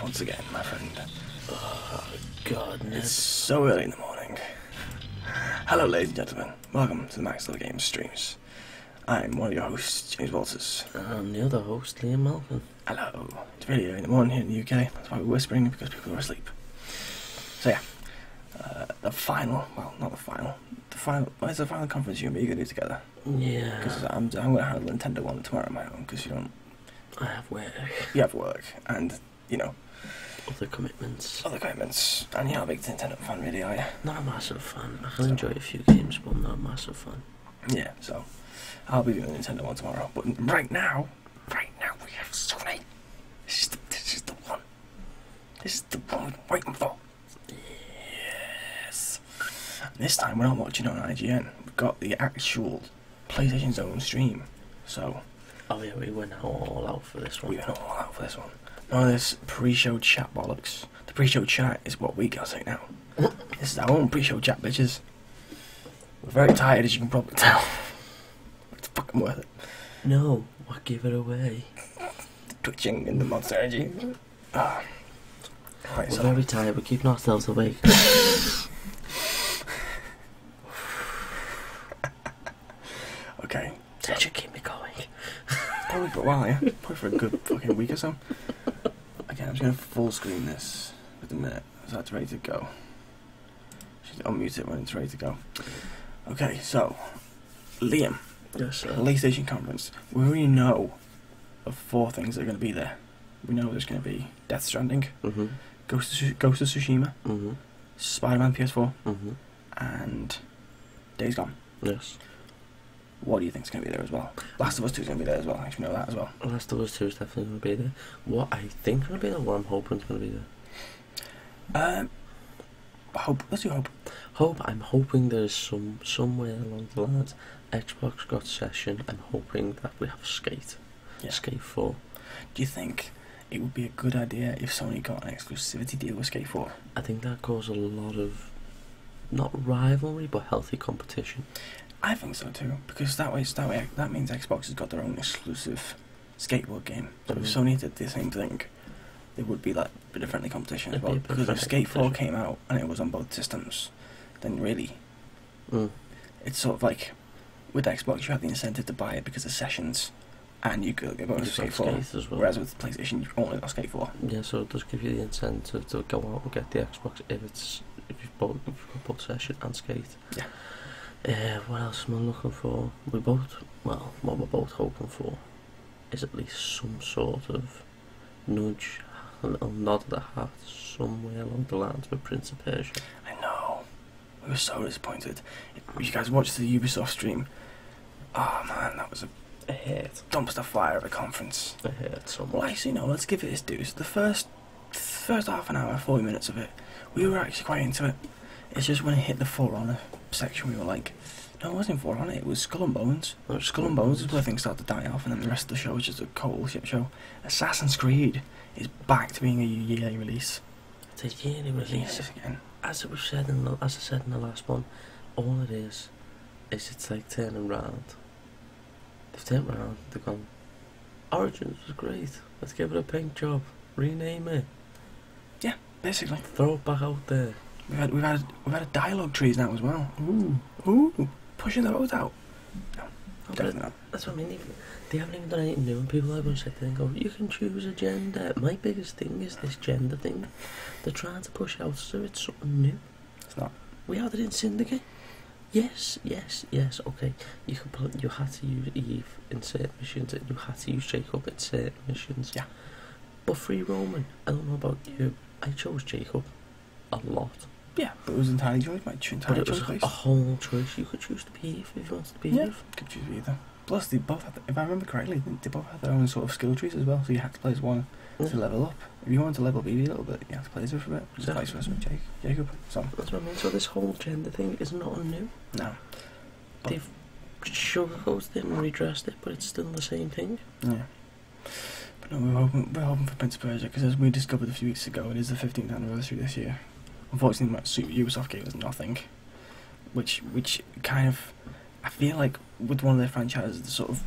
once again, my friend. Oh, God, Ned. It's so early in the morning. Hello, ladies and gentlemen. Welcome to the Max Level Games streams. I'm one of your hosts, James Walters. I'm the other host, Liam Malcolm. Hello. It's really early in the morning here in the UK. That's why we're whispering, because people are asleep. So yeah, it's the final conference you and me are going to do together. Yeah. Because I'm going to handle the Nintendo one tomorrow on my own, because you don't... I have work. You have work, and, you know... Other commitments. And you're not a big Nintendo fan, really, are you? Not a massive fan. I can enjoy a few games, but I'm not a massive fan. Yeah, so... I'll be doing the Nintendo one tomorrow, but right now we have Sony. This is the one. This is the one we've been waiting for. Yes. And this time we're not watching on IGN. We've got the actual PlayStation's own stream. So. Oh yeah, we went all out for this one. None of this pre-show chat bollocks. The pre-show chat is what we gotta say now. This is our own pre-show chat, bitches. We're very tired, as you can probably tell. It's fucking worth it. No, what give it away? The twitching and the monster energy. Right, We're very tired, we're keeping ourselves awake. Okay. That should keep me going. Probably for a while, yeah. Probably for a good fucking week or so. Okay, I'm just gonna full screen this with a minute. So that's ready to go. Just unmute it when it's ready to go. Okay, so Liam. Yes, sir. PlayStation conference. We already know of 4 things that are going to be there. We know there's going to be Death Stranding, Ghost of Tsushima, Spider-Man PS4, and Days Gone. Yes. What do you think's going to be there as well? Last of Us 2 is going to be there as well. I actually know that as well. Last of Us 2 is definitely going to be there. What I think is going to be there, what I'm hoping is going to be there. Hope. Let's do hope. I'm hoping there's somewhere along the lines. Xbox got Session. I'm hoping that we have Skate. Yeah. Skate 4. Do you think it would be a good idea if Sony got an exclusivity deal with Skate 4? I think that causes a lot of, not rivalry, but healthy competition. I think so too, because that means Xbox has got their own exclusive skateboard game. So if Sony did the same thing, there would be that bit of friendly competition as well. Because if Skate 4 came out and it was on both systems, then really, it's sort of like, with Xbox you have the incentive to buy it because of Sessions, and you could go to Skate 4, as well. whereas with PlayStation you've only got Skate 4. Yeah, so it does give you the incentive to go out and get the Xbox if you've got both Session and Skate. Yeah. What else am I looking for? What we're both hoping for is at least some sort of nudge, a little nod of the hat somewhere along the lines with Prince of Persia. I know. We were so disappointed. If you guys watched the Ubisoft stream, oh man, that was a dumpster fire of a conference. I hate so much. Well, actually, no, let's give it its due. So the first half an hour, 40 minutes of it, we were actually quite into it. It's just when it hit the For Honor section, we were like, no, it wasn't For Honor, it was Skull and Bones. Skull and Bones is where things started to die off, and then the rest of the show was just a cold shit show. Assassin's Creed is back to being a yearly release. It's a yearly release. Yes, again. As I said in the last one, all it is it's like turning round. They've turned round, they've gone, Origins was great, let's give it a paint job, rename it. Yeah, basically. Throw it back out there. We've had a dialogue trees now as well. Ooh, pushing the roads out. No, definitely not. That's what I mean. They haven't even done anything new, and people are going to sit there and go, you can choose a gender. My biggest thing is this gender thing. They're trying to push out so it's something new. It's not. We had it in Syndicate. Yes, okay. You had to use Eve in certain missions, and you had to use Jacob in certain missions. Yeah. But Free Roman, I don't know about you, I chose Jacob a lot. Yeah, but it was entirely choice, But it was a whole choice. You could choose to be Eve if you wanted to be Eve. Could choose either. Plus, they both had, if I remember correctly, they both had their own sort of skill trees as well. So you had to play as one to level up. If you wanted to level up Evie a little bit, you had to play as her for a bit. Just vice versa with Jacob. So that's what I mean. So this whole gender thing is not new. No. They've sugarcoated it and redressed it, but it's still the same thing. Yeah. But no, we're hoping for Prince of Persia, because as we discovered a few weeks ago, it is the 15th anniversary this year. Unfortunately, Ubisoft gave us nothing, which kind of, I feel like with one of their franchises, the sort of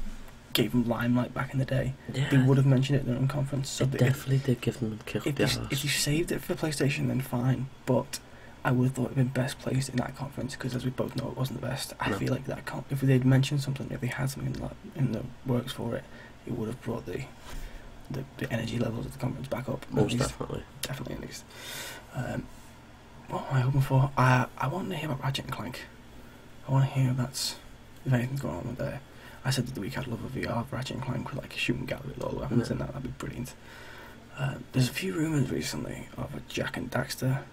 gave them limelight back in the day, Yeah. they would have mentioned it in their own conference. So It definitely did give them a kick up the arse. if you saved it for PlayStation, then fine. But I would have thought it would have been best placed in that conference because, as we both know, it wasn't the best. I feel like that if they'd mentioned something, if they had something in the works for it, it would have brought the energy levels of the conference back up. Most definitely. Definitely, at least. What am I hoping for? I want to hear about Ratchet and Clank. I want to hear if anything's going on with there. I said that the week I'd love a VR of Ratchet and Clank with like a shooting gallery with all the weapons in that. That'd be brilliant. There's a few rumours recently of a Jack and Daxter,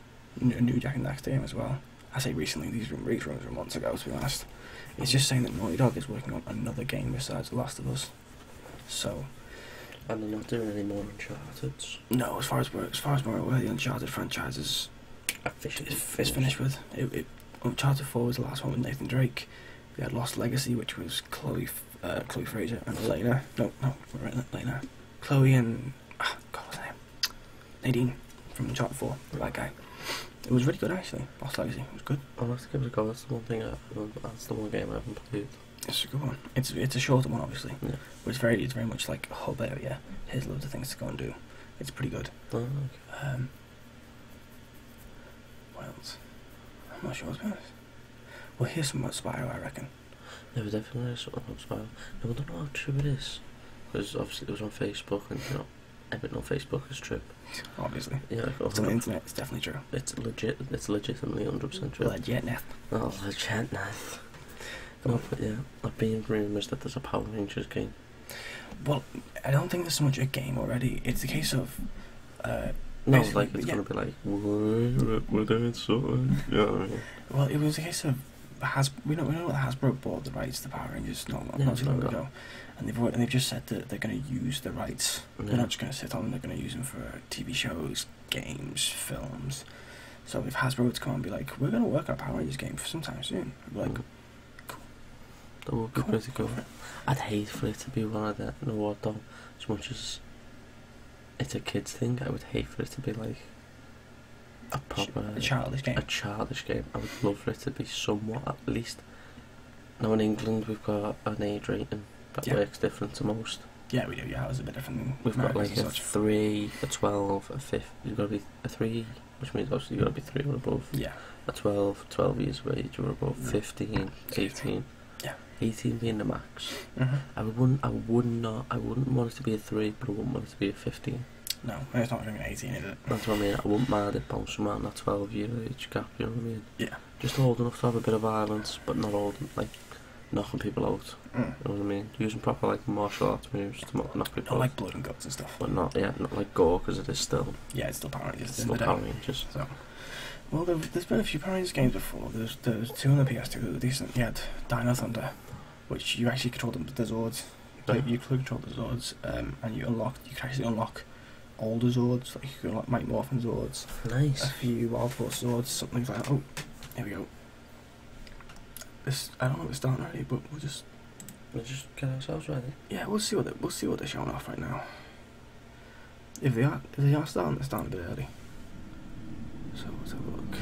a new Jack and Daxter game as well. I say recently, these rumours were months ago, to be honest. It's just saying that Naughty Dog is working on another game besides The Last of Us. So. And they're not doing any more Uncharted. No, as far as we're aware, the Uncharted franchise is finished with. Uncharted 4 was the last one with Nathan Drake. We had Lost Legacy, which was Chloe Fraser and Elena. No, Elena. Chloe and what's her name? Nadine from Uncharted 4. That guy. It was really good actually. Lost Legacy. It was good. I'll have to give it a go. That's the one thing. That's the one game I haven't played. It's a good one. It's a shorter one, obviously. Yeah. But it's very much like a hub area. Here's loads of things to go and do. It's pretty good. Oh, okay. What else? I'm not sure, to be honest. Well, here's some about Spyro, I reckon. Yeah, we definitely know something about Spyro. No, I don't know how true it is. Because obviously it was on Facebook, and everything on Facebook is true. Obviously. Yeah, it's on the internet, it's definitely true. It's legitimately 100% true. Legit. Oh, legit. No, but yeah, I've been rumours that there's a Power Rangers game. Well, I don't think there's so much a game already. It's a case of. No, like it's gonna be like we're doing something. Yeah. Well, it was a case of we know that Hasbro bought the rights to Power Rangers not too long ago, and they've just said that they're going to use the rights. Yeah. They're not just going to sit on them. They're going to use them for TV shows, games, films. So if Hasbro would come and be like, we're going to work on a Power Rangers game for sometime soon, I'd be like, cool. That would be pretty cool. I'd hate for it to be one of that. You know what though? As much as it's a kids thing, I would hate for it to be like a proper childish game. A childish game. I would love for it to be somewhat, at least. Now in England we've got an age rating that works different to most. Yeah, we do. Yeah, it was a bit different. We've got like a 3, a 12, a 5. You've got to be a 3, which means obviously you've got to be 3 or above. Yeah. A 12 years of age or above. 15, 18. Yeah. 18 being the max. Mm-hmm. I wouldn't want it to be a 3, but I wouldn't want it to be a 15. No, it's not going to be 18, is it? That's what I mean. I wouldn't mind it bouncing around that 12-year age gap, you know what I mean? Yeah. Just old enough to have a bit of violence, but not old, like, knocking people out. You know what I mean? Using proper, like, martial arts moves to knock people out. Not like blood and guts and stuff. But not like gore, because it is still... Yeah, it's still Power Rangers. It's still Power Rangers. So. Well, there's been a few Power Rangers games before. There's 2 on the PS2 that were decent. You had Dino Thunder, which you actually controlled the Zords. You could control the Zords, and you could actually unlock older Zords, like you could unlock Mighty Morphin Zords. Nice. A few Wild Force Zords, something like that. Oh, here we go. I don't know if it's starting already, but we'll just get ourselves ready. Yeah, we'll see what they're showing off right now. If they are starting, they're starting a bit early. So let's have a look.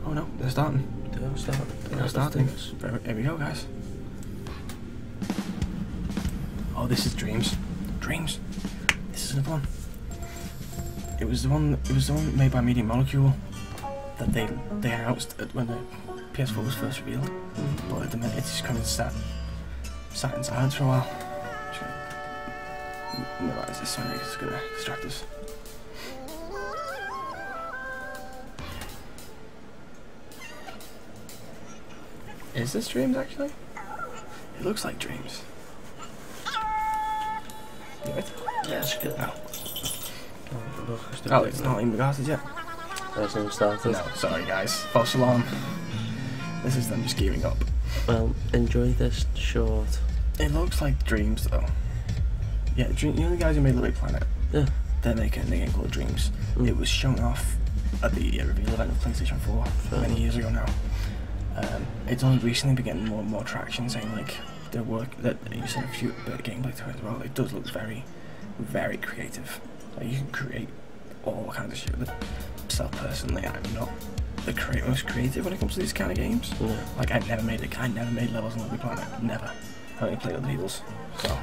Oh no, they're starting. They're starting. Here we go, guys. Oh, this is Dreams. This is another one. It was the one made by Media Molecule that they announced when the PS4 was first revealed. But at the minute, it's just kind of sat in silence for a while. Just gonna minimize this, so it's gonna distract us. Is this Dreams actually? It looks like Dreams. Yeah, it's good. No. Oh, it's not even started yet. That's not started. No, sorry guys. False alarm. This is them just giving up. Well, enjoy this short. It looks like Dreams though. Yeah, you know the guys who made Little Big Planet? Yeah. They're making a game called Dreams. It was shown off at the reveal event of PlayStation 4 many years ago now. It's only recently been getting more and more traction, saying like their work that you said a few bit of gameplay to it as well. It does look very, very creative. Like you can create all kinds of shit with it. Myself personally, I'm not the most creative when it comes to these kind of games. Yeah. Like I never made levels on Little Big Planet. Never. I only played other people's. So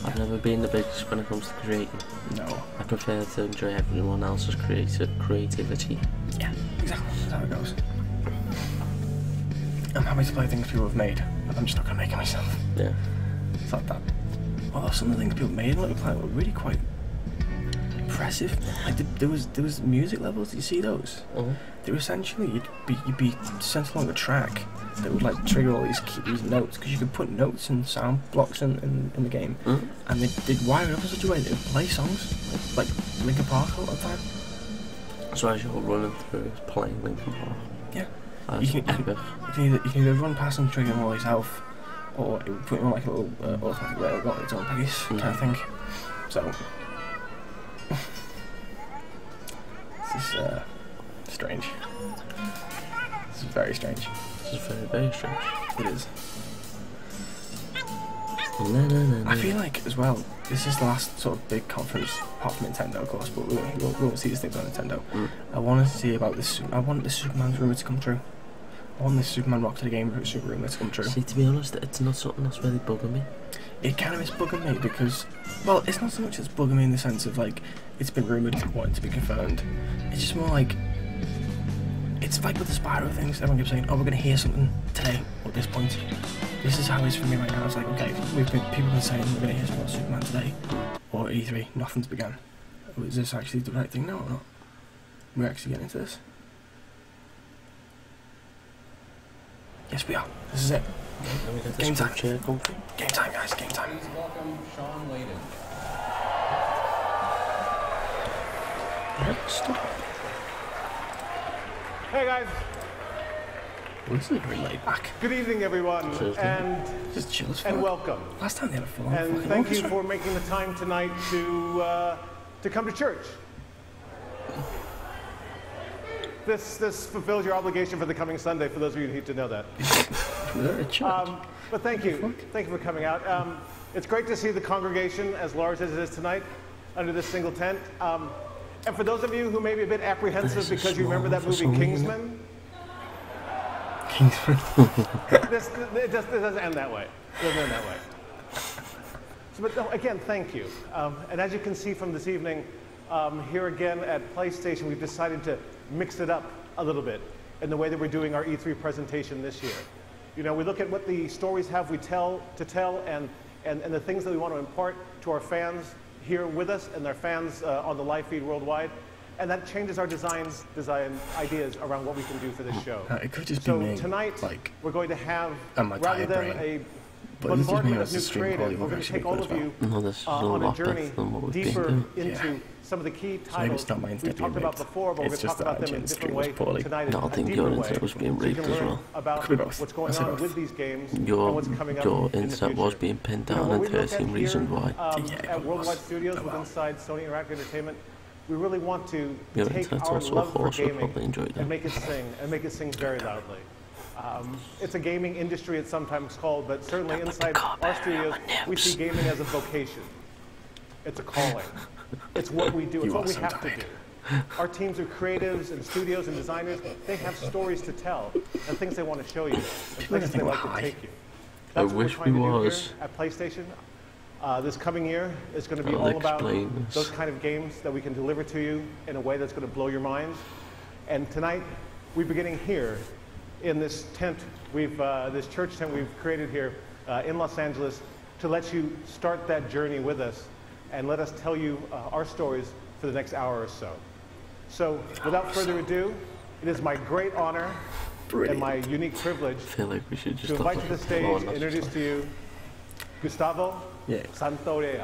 I've never been the biggest when it comes to creating. No. I prefer to enjoy everyone else's creativity. Yeah, exactly. That's how it goes. I'm happy to play things people have made, but I'm just not gonna make it myself. Yeah. It's like that. Although some of the things people made in Little Planet were really quite impressive. Like there was music levels. Did you see those? Mm-hmm. They were essentially you'd be sent along a track that would like trigger all these notes, because you could put notes and sound blocks in the game, and they'd wire it up in such a way that it would play songs like Linkin Park all the time. So as you're running through, playing Linkin Park. Yeah. You can either run past and trigger them all yourself, or it would put them on like a little automatic rail, got its own pace kind of thing. So this is strange. This is very strange. This is very, very strange. It is. No. I feel like, as well, this is the last sort of big conference, apart from Nintendo, of course, but we won't see these things on Nintendo. I wanted to see about this. I want this Superman's rumour to come true. I want this Superman Rock to the Game rumour to come true. See, to be honest, it's not something that's really bugging me. It kind of is bugging me because, well, it's not so much it's bugging me in the sense of like it's been rumoured, wanting to be confirmed. It's just more like, it's like with the Spyro things. Everyone keeps saying, "Oh, we're going to hear something today or at this point." This is how it is for me right now. It's like, okay, people have been saying we're going to hear something about Superman today, or E3. Nothing's begun. Is this actually the right thing now or not? We're actually getting into this. Yes, we are. This is it. Game time. Game time, guys. Game time. Please welcome Sean Layden. Stop. Hey guys, This is really laid back. good evening everyone, and Just chill as fuck. welcome. Last time they had a full-on And fucking thank you orchestra. for making the time tonight to come to church. This fulfills your obligation for the coming Sunday, for those of you who need to know that. We're at church. But thank you for coming out. It's great to see the congregation as large as it is tonight under this single tent. And for those of you who may be a bit apprehensive because you remember that movie Kingsman, it doesn't end that way. It doesn't end that way. So, but no, again, thank you. And as you can see from this evening, here again at PlayStation, we've decided to mix it up a little bit in the way that we're doing our E3 presentation this year. You know, we look at what the stories have we tell and the things that we want to impart to our fans here with us and their fans on the live feed worldwide. And that changes our design ideas around what we can do for this show. It could just So be me. tonight, like, we're going to have, and my rather tired than brain. a But this is me bombardment as of the new stream creative, quality we're will going to actually take be all good of as you No, this is a on a lot journey better than what we've been deeper doing. into some of the key maybe titles it's not mine we've getting talked about raped. before, but we're It's going to just talk about that them in a Jen's different stream was way poorly. tonight. No, I in a think deeper your way, internet was being so you raped can as learn well. about Could be both. what's going I'd say on both. with these games Your and what's coming up your in the internet was future. being pinned You know, down what and we look at 13 here, reasons why. Yeah, it at was. Worldwide Studios Oh, with well. inside Sony Interactive Entertainment, we really want to Your take internet's our also a love for horse, you'll gaming probably enjoy that. and make it sing very loudly. It's a gaming industry, it's sometimes called, but certainly inside our studios, we see gaming as a vocation. It's a calling. It's what we do. It's You what are we so have to tired. do. Our teams of creatives and studios and designers, they have stories to tell and things they want to show you and places they think like we're to high. take you. I That's what we're wish trying we to do was. here at PlayStation. This coming year is going to be I'll all about explain this. those kind of games that we can deliver to you in a way that's going to blow your minds. And tonight, we're beginning here in this tent, this church tent we've created here in Los Angeles to let you start that journey with us and let us tell you our stories for the next hour or so. So, without further ado, it is my great honor and my unique privilege I feel like we should just to invite to the stage Oh, and that's introduce to you Gustavo Yeah. Santorea.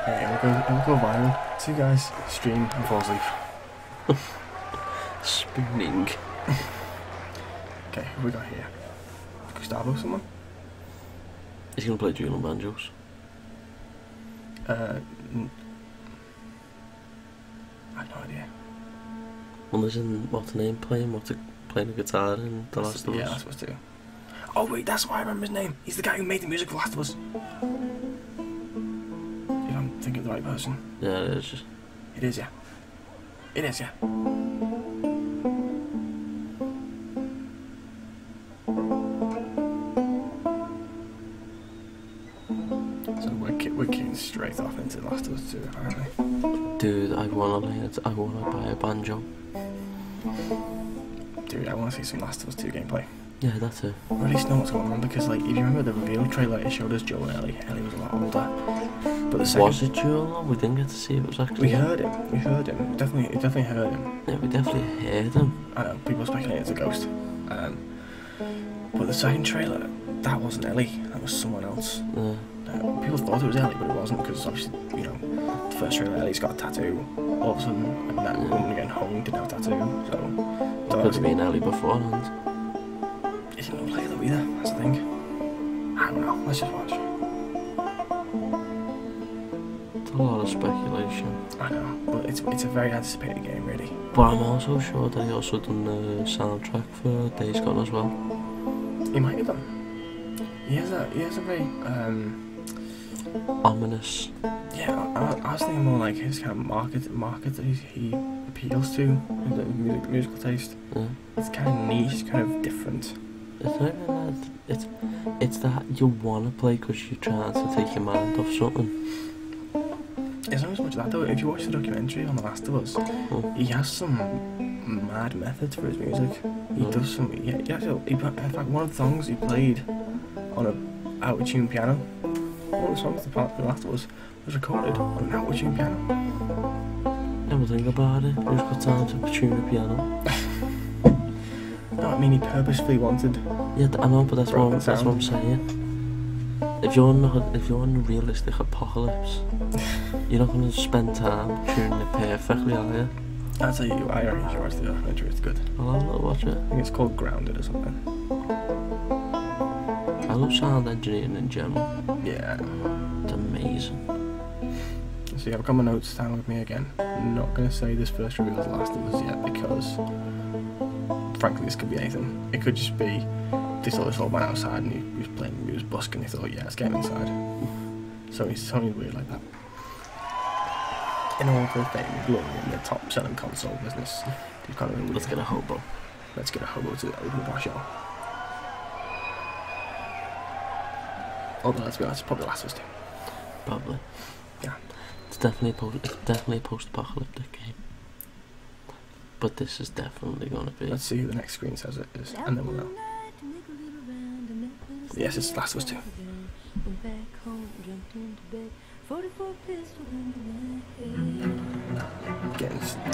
Yeah, we'll go viral. Two guys stream and fall asleep. spooning. Okay, who we got here? Gustavo, someone? He's gonna play dual banjos. I have no idea. Well, there's in what's the name playing the guitar in The Last of Yeah, Us. that's supposed to. Oh wait, that's why I remember his name. He's the guy who made the music for Last of Us. If I'm thinking of the right person. Yeah, it is. It is, yeah. It is, yeah. So we're kicking straight. Last of Us 2, apparently. Dude, I wanna buy a banjo. Dude, I want to see some Last of Us 2 gameplay. Yeah, that's it. I really know what's going on because, like, if you remember the reveal trailer, it showed us Joel and Ellie. Ellie was a lot older. But the second Was it Joel? We didn't get to see if it was actually. we heard him. We definitely heard him. Yeah, we definitely heard him. I know people speculate it's a ghost. But the second trailer, that wasn't Ellie. That was someone else. Yeah. People thought it was Ellie, but it wasn't because obviously, you know, the first trailer, Ellie's got a tattoo. All of a sudden, and that woman getting hung didn't have a tattoo. So Could have been Ellie beforehand. It didn't look like Halo either. That's the thing. I don't know. Let's just watch. It's a lot of speculation. I know, but it's a very anticipated game, really. But I'm also sure that he also done the soundtrack for Days Gone as well. He might have done. He has a very Ominous. yeah. I was thinking more like his kind of market that he appeals to, the musical taste. Yeah. It's kind of niche, kind of different. It's not even that. It's that you wanna play because you're trying to take your mind off something. It's not as much that though. If you watch the documentary on The Last of Us, he has some mad methods for his music. He does some. Yeah, in fact, one of the songs he played on a out of tune piano. One of the songs The Last of Us was recorded on an out of tune piano. Never think about it. Who's got time to tune a piano? No, I mean he purposefully wanted. Yeah, I know, but that's what broken sound. I'm saying. If you're in a realistic apocalypse, you're not gonna spend time tuning it perfectly, are you? I'll tell you, I reckon you should watch the documentary. It's good. I'll have a little watch it. I think it's called Grounded or something. I love sound engineering in general. Yeah. It's amazing. So yeah, I've got my notes down with me again. I'm not going to say this first review is The Last of Us yet because, frankly, this could be anything. It could just be they saw this old man outside and he was playing, he was busking. They thought, yeah, let's get him inside. Sony's weird like that. In all their fame and glory in the top selling console business, they've kind of been Let's get a hobo. Let's get a hobo to open up our show. Although let's be honest, it's probably The Last of Us 2. Probably. Yeah. It's definitely a post-apocalyptic game. But this is definitely gonna be. Let's see who the next screen says it is, and then we'll know. Yes, it's Last of Us 2.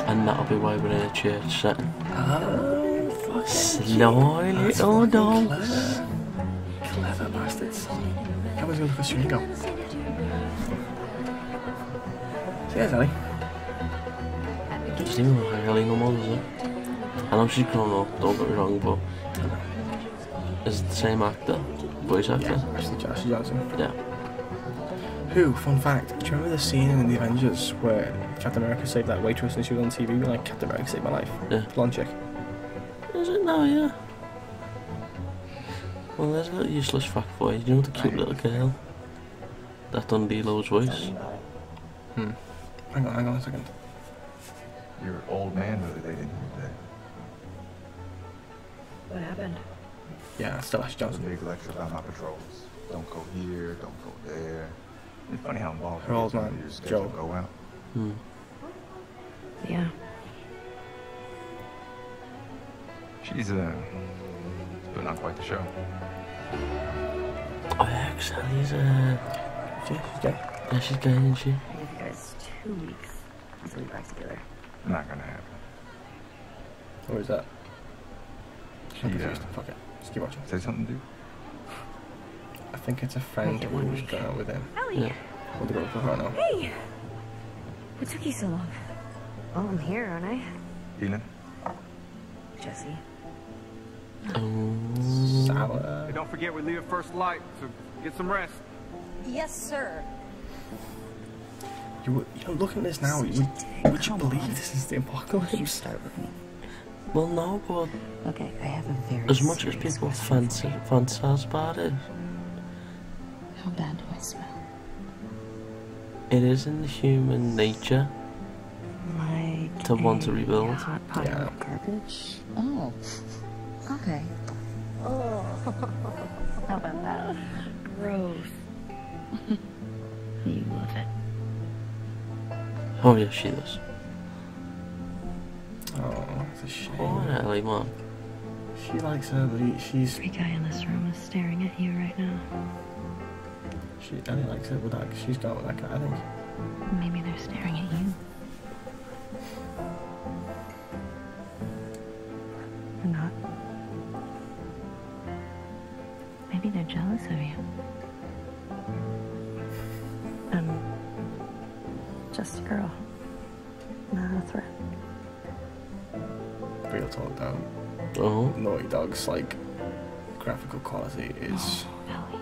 And that'll be why we're in a church setting. Oh, fuck. Slow little dogs. Clever bastards. How was going to look at go? So yeah, Ellie. Doesn't even look like Ellie no more, does it? I know she's grown up, don't get me wrong, but is it the same actor? Voice actor? Yeah, Ashley Johnson. Yeah. Who, fun fact, do you remember the scene in The Avengers where Captain America saved that waitress and she was on TV being like, Captain America saved my life? Yeah. Blonde chick. Is it now, yeah? Well, there's a little useless fact for you. Do you know the cute little girl that done D-Lo's voice? Hang on a second. Your old man really laid into your day. What happened? Yeah, it's still Ashley That was a Johnson. big lecture about my patrols. Don't go here, don't go there. It's funny how involved Her old it is man, when your schedule Joe. go out. Yeah. She's putting on quite the show. Oh, yeah, Sally's She's gay. yeah, she's gay, isn't she? I give you guys 2 weeks until we back together. Not gonna happen. Or is that? I'm She, confused. Fuck it. Just keep watching. say something, dude. I think it's a friend Make it 1 who's week. going out with him. Ellie! Yeah. Or the girl for her now. Hey! What took you so long? Well, I'm here, aren't I? Healing? Jesse. Oh. Sour. Hey, don't forget we leave at first light, so get some rest. Yes, sir. You know, looking at this now, would you believe this is the You apocalypse? start with me. Well, no, but Okay, I have a very as much as serious people question for you. fantasize about it, How bad do I smell? it is in the human nature Like to want to a rebuild. hot pile Yeah. of garbage? Oh. Okay. Oh. How about that? Gross. You love it. Oh yeah, she does. Oh, it's a shame. Oh, Ellie, man. She likes her, but she's... Every guy in this room is staring at you right now. Ellie likes it, but she's got with that guy, I think. Maybe they're staring at you. Or not. Maybe they're jealous of you. I'm just a girl, not a threat. Real talk though. Oh. Naughty Dog's like graphical quality is Ellie,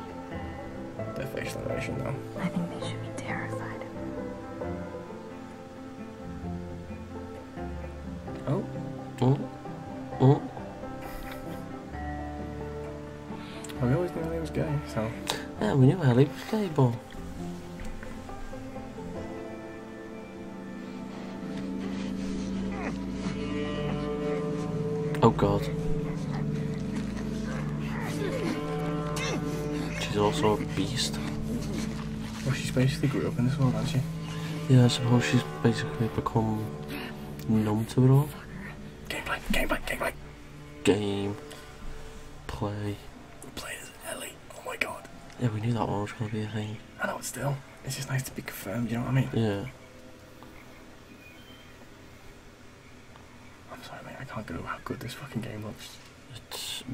their facial animation though. I think they should be terrified. Oh. Oh. Oh. Well, we always knew Ellie was gay, so... Yeah, we knew Ellie was gay, but... Oh god. She's also a beast. Well, she's basically grew up in this world, hasn't she? Yeah, I suppose she's basically become numb to it all. Gameplay. Game. Play. Play as Ellie. Oh my god. Yeah, we knew that one was going to be a thing. I know, it's still. It's just nice to be confirmed, you know what I mean? Yeah. I'm sorry, mate, I can't get over how good this fucking game looks.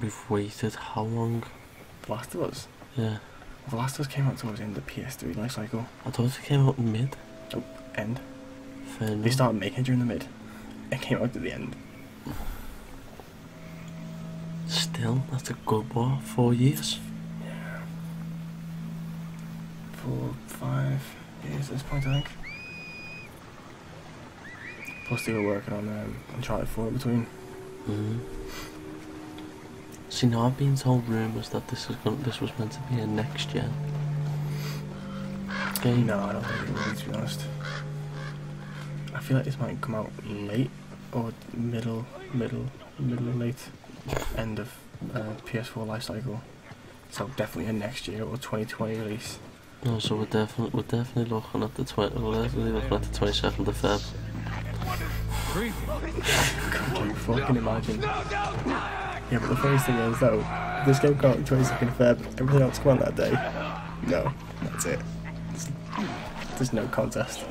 We've waited how long? The Last of Us? Yeah. The Last of Us came out towards the end of the PS3 life cycle. I thought it came out in mid. Oh, end. Fair They enough. started making it during the mid. It came out at the end. Still, that's a good what? 4 years? Yeah. 4, 5 years at this point, I think. Plus they were working on Uncharted 4 in between. See, now I've been told rumours that this was meant to be a next gen game. No, I don't think it will be, to be honest. I feel like this might come out late or middle late end of PS4 life cycle. So definitely a next year or 2020 release. No, so we're definitely looking at the 22nd of Feb. Can you fucking imagine? Yeah, but the funny thing is though, if this game comes out 22nd of Feb, everything else come out that day. No, that's it. There's no contest.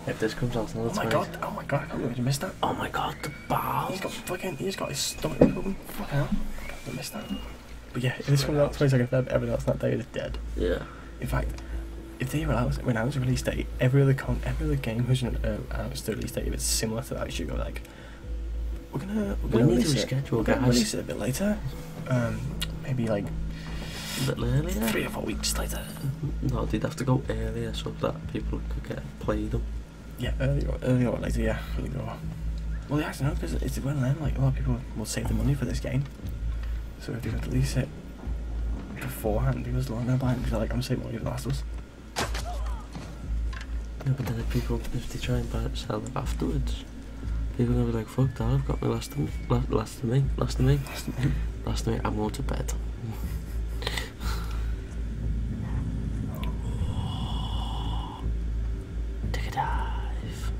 If this comes out on the 20th. Oh my god, I can't believe you missed that. Oh my god, the bow! He's got his stomach open. Fucking hell. I can't miss that. But yeah, if this comes out 22nd of Feb, everything else that day is dead. Yeah. In fact, if they when I was a release date, every other game who's announced the release date, if it's similar to that, you should go like, we're gonna need to release reschedule, we're gonna guys. release it a bit later. Maybe like A little earlier? 3 or 4 weeks later. No, they'd have to go earlier so that people could play them. Yeah, earlier or later, yeah. Either or. Well, they actually know, because it's one of them, like, a lot of people will save the money for this game. So if they could release it beforehand, people are going to buy it because they're like, I'm saving money for The Last of Us. Yeah, but then if they try and buy it, sell it afterwards, people are going to be like, fuck that, I've got my last of me, I'm going to bed. Take a dive.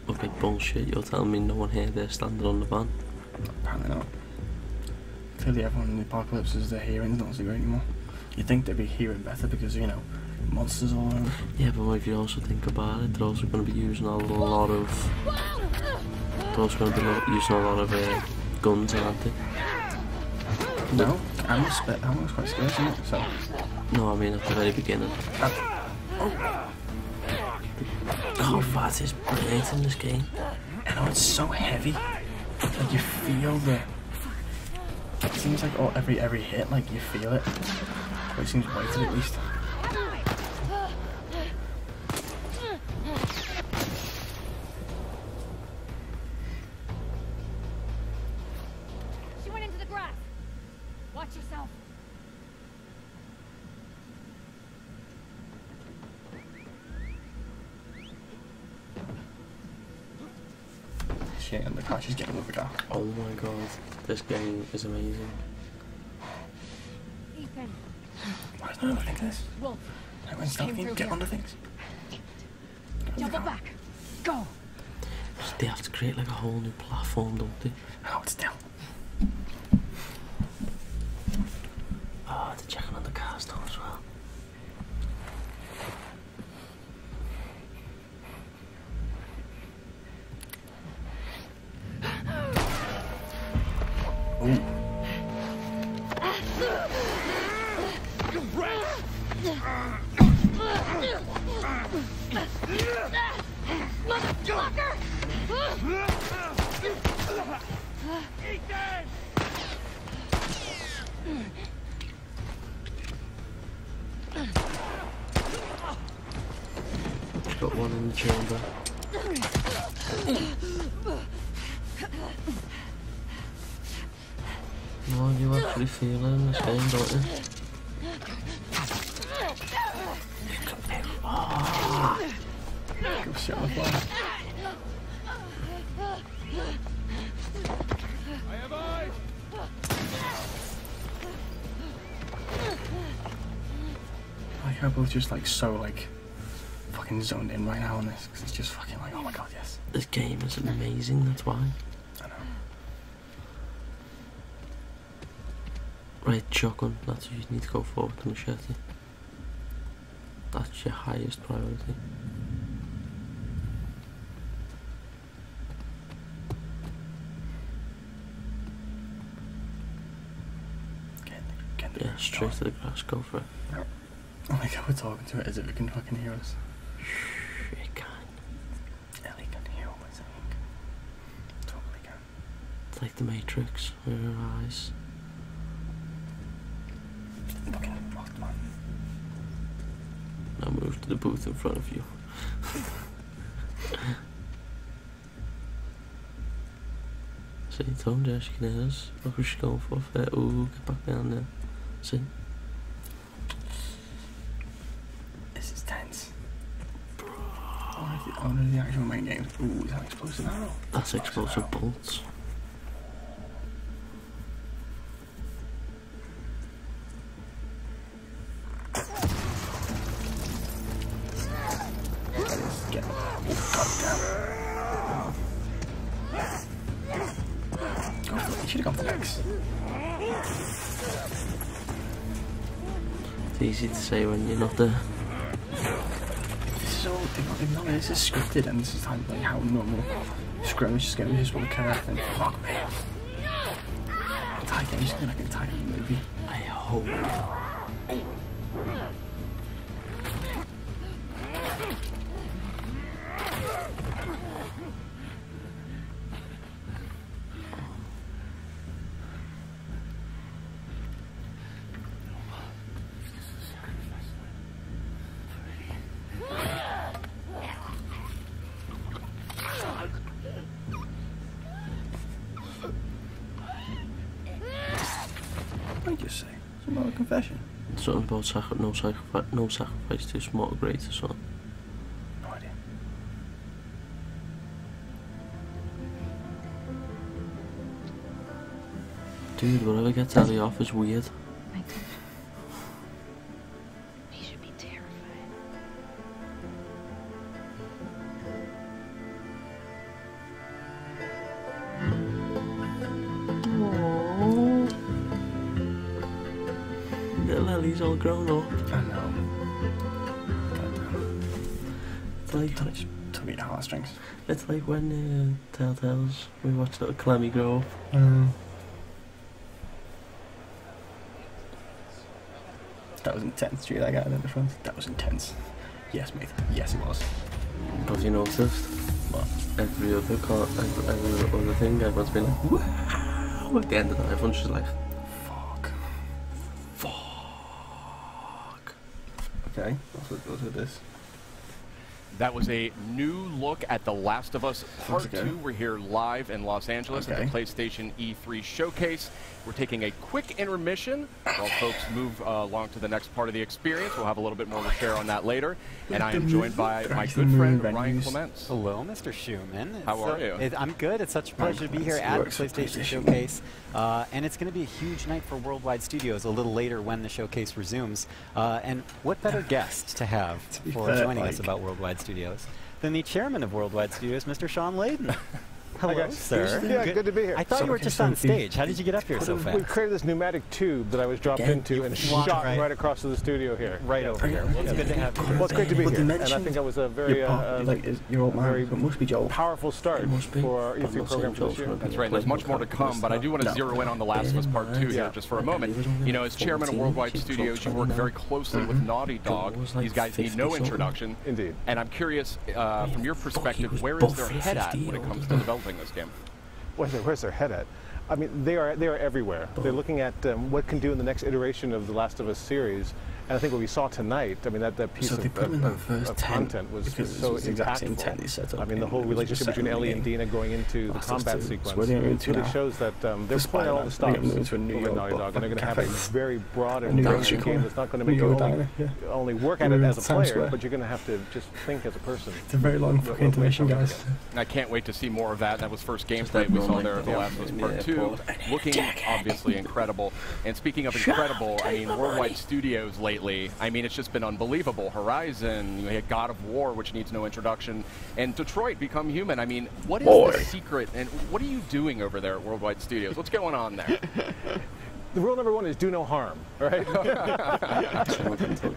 Okay, bullshit, you're telling me no one here there standing on the van? Apparently not. Clearly everyone in the apocalypse is their hearing's not so great anymore. You'd think they'd be hearing better because, you know, monsters all around. Yeah, but if you also think about it, they're also going to be using a lot of... They're also going to be using a lot of guns, aren't they? No, ammo's quite scarce, isn't it? So... No, I mean at the very beginning. Combat is brilliant in this game. I know, it's so heavy. Like, you feel the... It seems like every hit, like, you feel it. But it seems weighted at least. She went into the grass. Watch yourself. She ain't in the car, she's getting over the car. Oh my god, this game is amazing. There's no opening this. Wolf. Like when stealth can get onto things. Double back. Go. They have to create like a whole new platform, don't they? Oh, it's still. Oh, they're checking on the cars now as well. Ooh. Motherfucker! Got one in the chamber. No, you actually feel it in this game, don't you? Go sit on the floor. I have eyes. Like how both just like so like fucking zoned in right now on this because it's just fucking like, oh my god, yes. This game is amazing, that's why. I know. Right, shotgun, that's what you need to go for with the machete. That's your highest priority. Yeah, straight to the grass, go for it. Oh my god, we're talking to it as if it can fucking hear us. Shh, it can. Ellie can hear what we're saying. Totally can. It's like the Matrix, with her eyes. Fucking lost, man. Now move to the booth in front of you. See, told you she can hear us. Look what she's going for. Fair. Ooh, get back down there. See? This is tense. Oh, no, the actual main game. Ooh, is that explosive arrow? That's explosive bolts. Get Go for it. You should have gone for Nex. It's easy to say when you're not there. This is all. This is scripted, and this is like how normal skirmishes will occur. And fuck me. It's like I'm just like an entire movie. I hope. What did you say? Something about a confession? Something about no sacrifice too small or great or something. No idea. Dude, whatever gets Ellie off is weird. My God. He should be terrified. Little Ellie's all grown up. I know. It's like Just took me to heartstrings. it's like when Telltales we watched little Clemmy grow up. That was intense. Did you hear that guy in the front? That was intense. Yes, mate. Yes, it was. Have you noticed? What? Every other thing, everyone's been like, wow! At the end of that, everyone's just like, Fuck. fuck. Okay, what's with this? That was a new look at The Last of Us Part 2. We're here live in Los Angeles at the PlayStation E3 showcase. We're taking a quick intermission while folks move along to the next part of the experience. We'll have a little bit more to share on that later. And I am joined by my good friend, Ryan Clements. Hello, Mr. Schumann. How are you? I'm good. It's such a pleasure to be here at the PlayStation Showcase. And it's going to be a huge night for Worldwide Studios a little later when the showcase resumes. And what better guest to have for joining us about Worldwide Studios than the chairman of Worldwide Studios, Mr. Sean Layden. Hello, sir. Yeah, good to be here. I thought you were just on stage. How did you get up here so fast? We created this pneumatic tube that I was dropped into and shot right across to the studio here. Right over here. Well, it's good to have you. Well, it's great to be here. And I think that was a very, powerful start for our E3 program for this year. That's right. There's much more to come, but I do want to zero in on The Last of Us Part 2 here just for a moment. You know, as chairman of Worldwide Studios, you work very closely with Naughty Dog. These guys need no introduction. Indeed. And I'm curious, from your perspective, where is their head at when it comes to developing this game? Where's their head at? I mean, they are everywhere. They're looking at what can do in the next iteration of the Last of Us series. And I think what we saw tonight, I mean, that piece of content was so impactful. I mean, the whole relationship between Ellie and Dina going into the combat sequence really shows that they're pulling all the stops over Naughty Dog, and they're going to have a very broad and ranging game that's not going to make you only work at it as a player, but you're going to have to just think as a person. It's a very long fucking intermission, guys. I can't wait to see more of that. That was first gameplay we saw there at The Last of Us Part 2. Looking obviously incredible. And speaking of incredible, I mean, Worldwide Studios lately, I mean, it's just been unbelievable. Horizon, you had God of War, which needs no introduction, and Detroit Become Human. I mean, what is the secret, and what are you doing over there at Worldwide Studios? What's going on there? The rule number one is do no harm, right?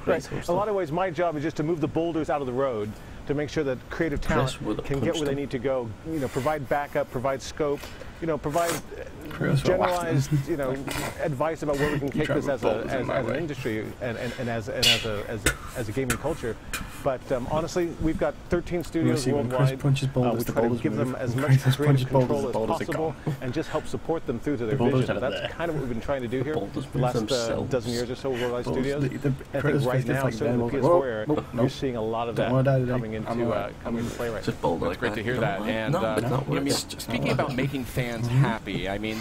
Right. A lot of ways, my job is just to move the boulders out of the road to make sure that creative talent can get where they need to go. You know, provide backup, provide scope, you know, provide generalized, you know, advice about where we can take this as an industry and as a gaming culture. But honestly, we've got 13 studios worldwide. We try to give them as much creative control as possible and just help support them through to their vision. That's kind of what we've been trying to do here the last dozen years or so with Worldwide Studios. I think right now, certainly in the PS4 era, you're seeing a lot of that coming into play right now. It's great to hear that. And I mean, speaking about making fans happy, I mean,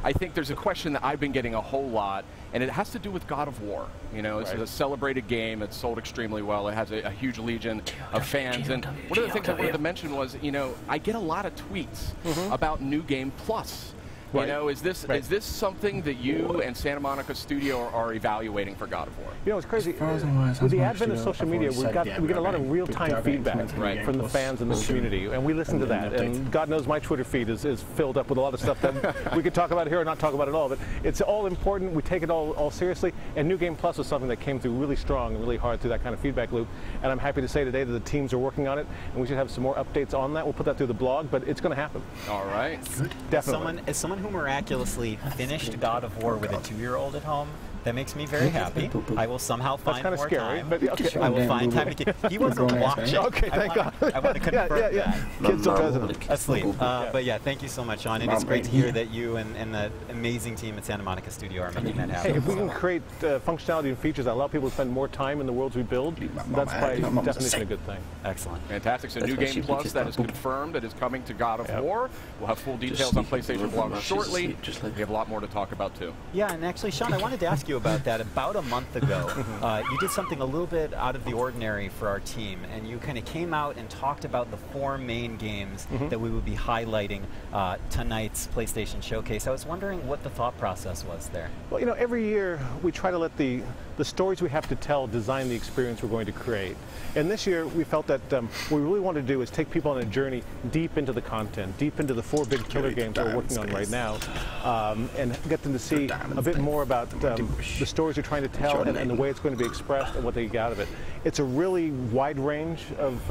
I think there's a question that I've been getting a whole lot, and it has to do with God of War. You know, it's a celebrated game. It's sold extremely well. It has a huge legion of fans. And one of the things I wanted to mention was, you know, I get a lot of tweets about New Game Plus. You know, is this something that you and Santa Monica Studio are evaluating for God of War? You know, it's crazy. With the advent of social media, we get a lot of real-time feedback from the fans in the community, and we listen to that. And God knows my Twitter feed is filled up with a lot of stuff that we could talk about here or not talk about at all. But it's all important. We take it all seriously. And New Game Plus was something that came through really strong and really hard through that kind of feedback loop. And I'm happy to say today that the teams are working on it, and we should have some more updates on that. We'll put that through the blog, but it's going to happen. All right. Definitely. As someone who miraculously finished God of War with a 2-year-old at home, that makes me very happy. I will somehow find more time. But okay. I will find time to keep. He wasn't watching. Okay, thank God. I want to confirm that. Kids still doesn't. Asleep. But yeah, thank you so much, Sean. And it's great to hear that you and the amazing team at Santa Monica Studio are making that happen. Hey, if we can create functionality and features that allow people to spend more time in the worlds we build, that's by definition a good thing. Excellent. Fantastic. So New Game Plus, that is confirmed. It is coming to God of War. We'll have full details on PlayStation blog shortly. We have a lot more to talk about, too. Yeah, and actually, Sean, I wanted to ask you about that. About a month ago, you did something a little bit out of the ordinary for our team, and you kind of came out and talked about the 4 main games that we would be highlighting tonight's PlayStation Showcase. I was wondering what the thought process was there. Well, you know, every year we try to let the stories we have to tell design the experience we're going to create. And this year we felt that what we really wanted to do is take people on a journey deep into the content, deep into the 4 big killer games we're working on right now, and get them to see a bit more about the stories we're trying to tell and the way it's going to be expressed and what they get out of it. It's a really wide range of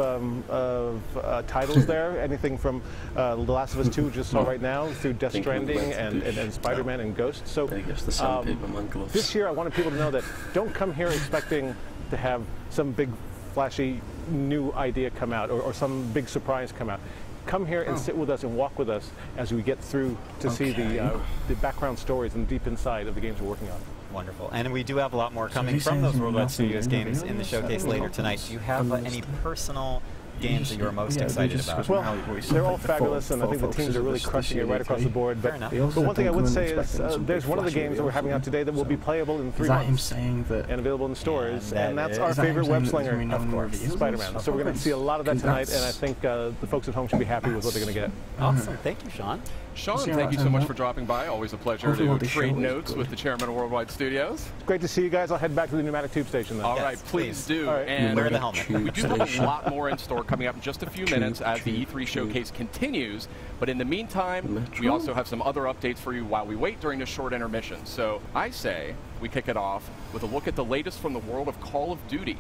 titles there, anything from The Last of Us 2, we just saw right now, through Death Stranding and Spider-Man and Ghost. So this year I wanted people to know that don't come here expecting to have some big flashy new idea come out or some big surprise come out. Come here and sit with us and walk with us as we get through to see the background stories and deep inside of the games we're working on. Wonderful. And we do have a lot more coming from those Worldwide Studios games in the showcase later tonight. Do you have any personal games that you're most excited about? Well, they're all fabulous, and I think the teams are really crushing it right across the board. But one thing I would say is there's one of the games that we're having out today that will be playable in 3 months and available in stores, and that's our favorite web slinger, of course, Spider-Man. So we're going to see a lot of that tonight, and I think the folks at home should be happy with what they're going to get. Awesome. Thank you, Sean. Sean, thank you so much for dropping by. Always a pleasure to trade notes with the chairman of Worldwide Studios. Great to see you guys. I'll head back to the pneumatic tube station then. All right, please do. And wear the helmet. We do have a lot more in store coming up in just a few minutes as the E3 showcase continues. But in the meantime, we also have some other updates for you while we wait during this short intermission. So I say we kick it off with a look at the latest from the world of Call of Duty.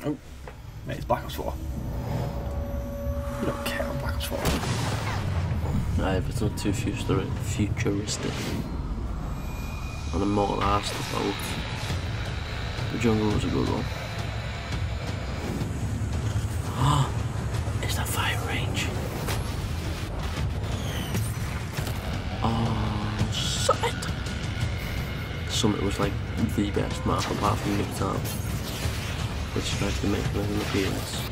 Oh, mate, it's Black Ops 4. You don't care about Black Ops 4. No, if it's not too futuristic. And I'm more asked about the jungle was a good one. Ah, is that fire range? Oh, shit! Summit was like the best map apart from Newtown, which is actually making an appearance.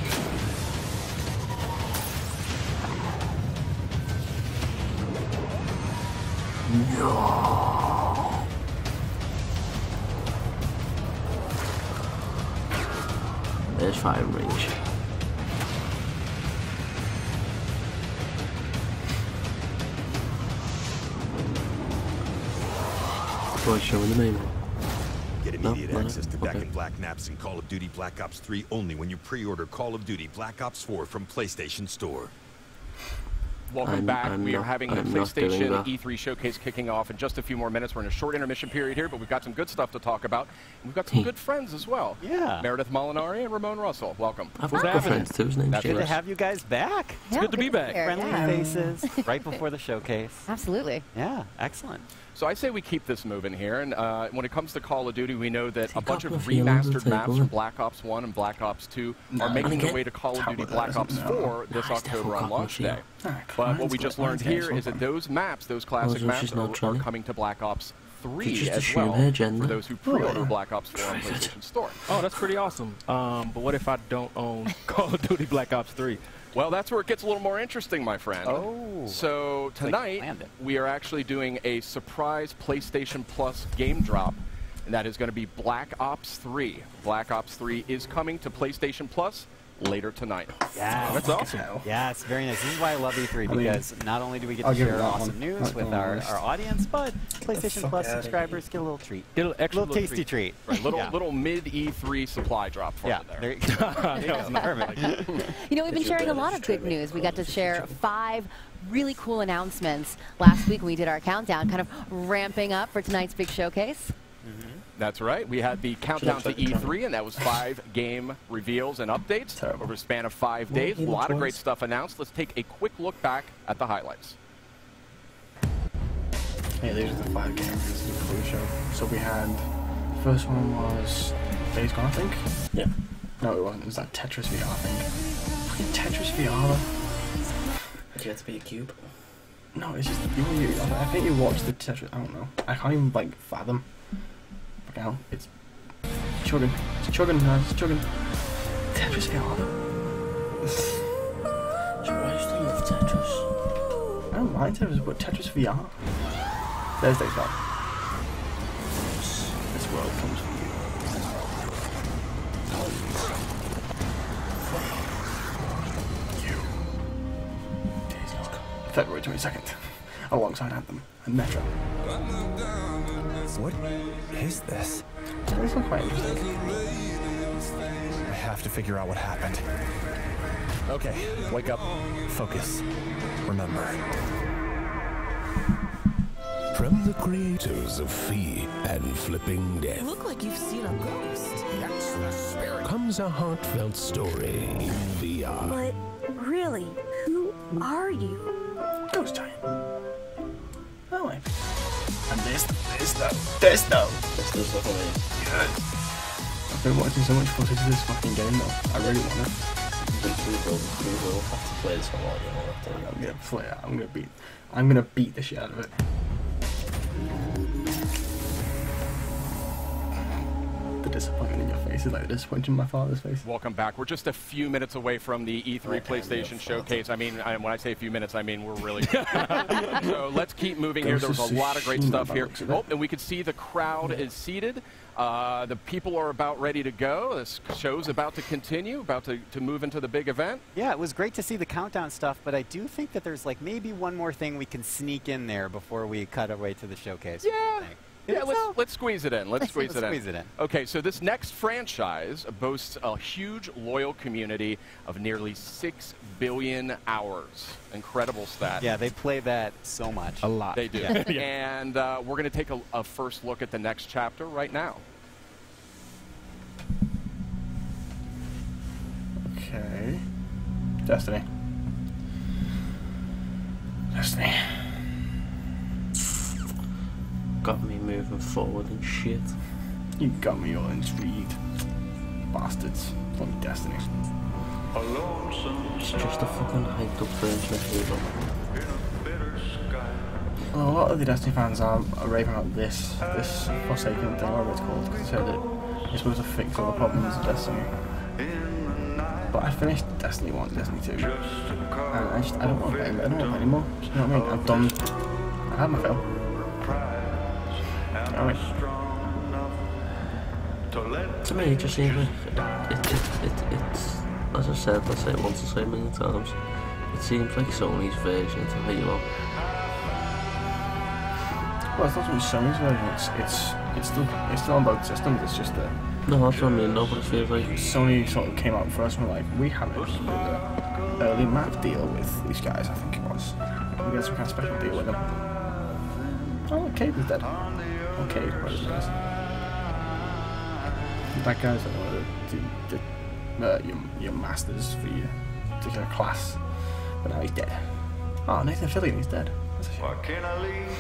No. There's fire range. Why showing the name? Get immediate access to Back in Black maps in Call of Duty Black Ops 3 only when you pre-order Call of Duty Black Ops 4 from PlayStation Store. Welcome back. We are having the PlayStation E3 showcase kicking off in just a few more minutes. We're in a short intermission period here, but we've got some good stuff to talk about. And we've got some good friends as well. Yeah. Meredith Molinari and Ramon Russell. Welcome. I've got good friends too. His name's Good to have you guys back. It's good to be back. Friendly faces right before the showcase. Absolutely. Yeah, excellent. So I say we keep this moving here, and when it comes to Call of Duty, we know that a bunch of remastered maps from Black Ops 1 and Black Ops 2 are making their way to Call of Duty Black Ops 4 this October on launch day. But what we just learned here is that those maps, those classic maps, are coming to Black Ops 3 as well for those who pre-order Black Ops 4 on PlayStation Store. Oh, that's pretty awesome. But what if I don't own Call of Duty Black Ops 3? Well, that's where it gets a little more interesting, my friend. Oh. So tonight, we are actually doing a surprise PlayStation Plus game drop, and that is going to be Black Ops 3. Black Ops 3 is coming to PlayStation Plus later tonight. Yeah, that's awesome. Yeah, it's very nice. This is why I love E3, because not only do we get to share awesome news with our audience, but PlayStation Plus subscribers get a little treat. Get a little tasty treat. Right, little mid E3 supply drop for you there. There you go. Perfect. You know, we've been sharing a lot of good news. We got to share 5 really cool announcements last week when we did our countdown, kind of ramping up for tonight's big showcase. That's right. We had the countdown to E3, and that was 5 game reveals and updates over a span of 5 days. A lot of great stuff announced. Let's take a quick look back at the highlights. Hey, these are the 5 game reveals before the show. So we had, the first one was Days Gone, I think? Yeah. No, it wasn't. It was that Tetris VR thing. Fucking Tetris VR, though. You have to be a cube. No, it's just, I think you watched the Tetris, I don't know. I can't even, like, fathom. Now it's chugging. It's chugging, man. It's chugging. Tetris VR. I used to love Tetris. I don't mind Tetris, but Tetris VR. There's Days Gone. This world comes for you. Days Gone. February 22nd. Alongside Anthem and Metro. What is this? This looks quite interesting. I have to figure out what happened. Okay, wake up. Focus. Remember. From the creators of Fee and Flipping Death. You look like you've seen a ghost. That's the spirit. Comes a heartfelt story in VR. But really, who are you? Ghost Giant. Oh, wait. And this though. This looks like amazing. Yes. I've been watching so much footage of this fucking game though. I really want it. We will have to play this one I'm gonna play it. I'm gonna beat the shit out of it. disappointment in your face. It's like the disappointment in my father's face. Welcome back. We're just a few minutes away from the E3 PlayStation Showcase. I mean, when I say a few minutes, I mean we're really So let's keep moving here. There was a lot of great stuff here. Oh, and we can see the crowd is seated. The people are about ready to go. This show's about to continue, about to move into the big event. Yeah, it was great to see the countdown stuff, but I do think that there's like maybe one more thing we can sneak in there before we cut away to the showcase. Yeah. Yeah, let's squeeze it in. Let's squeeze it in. Okay, so this next franchise boasts a huge, loyal community of nearly 6 billion hours. Incredible stat. Yeah, they play that so much. A lot. They do. Yeah. And we're going to take a first look at the next chapter right now. Okay. Destiny. Got me moving forward and shit. You got me all intrigued. Bastards. From Destiny. It's just a fucking hyped up version of Halo. Well, a lot of the Destiny fans are raving about this Forsaken thing, whatever it's called, because they said that it's supposed to fix all the problems of Destiny. But I finished Destiny 1, Destiny 2, and I don't want to play it. I don't want to play anymore. You know what I mean? I've had my fill. To me, it just seems like it's as I said, I'll say it once, I'll say it a million times. It seems like Sony's version of Halo. Well, it's not really Sony's version. It's still on both systems. It's just that. No, that's what I mean. Nobody feels like Sony sort of came out first and were like, we have an early map deal with these guys. I think it was. We got some kind of special deal with them. Oh, Cade was dead. Oh, Cade, what is this? That guy's your masters for your particular class, but now he's dead. Oh, Nathan Fillion, he's dead. That's a shame. Why can't I leave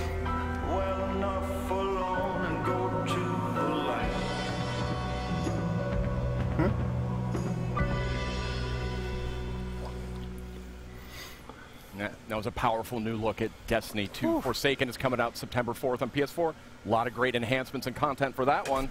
well enough alone and go to the light? That was a powerful new look at Destiny 2. Forsaken is coming out September 4th on PS4. A lot of great enhancements and content for that one.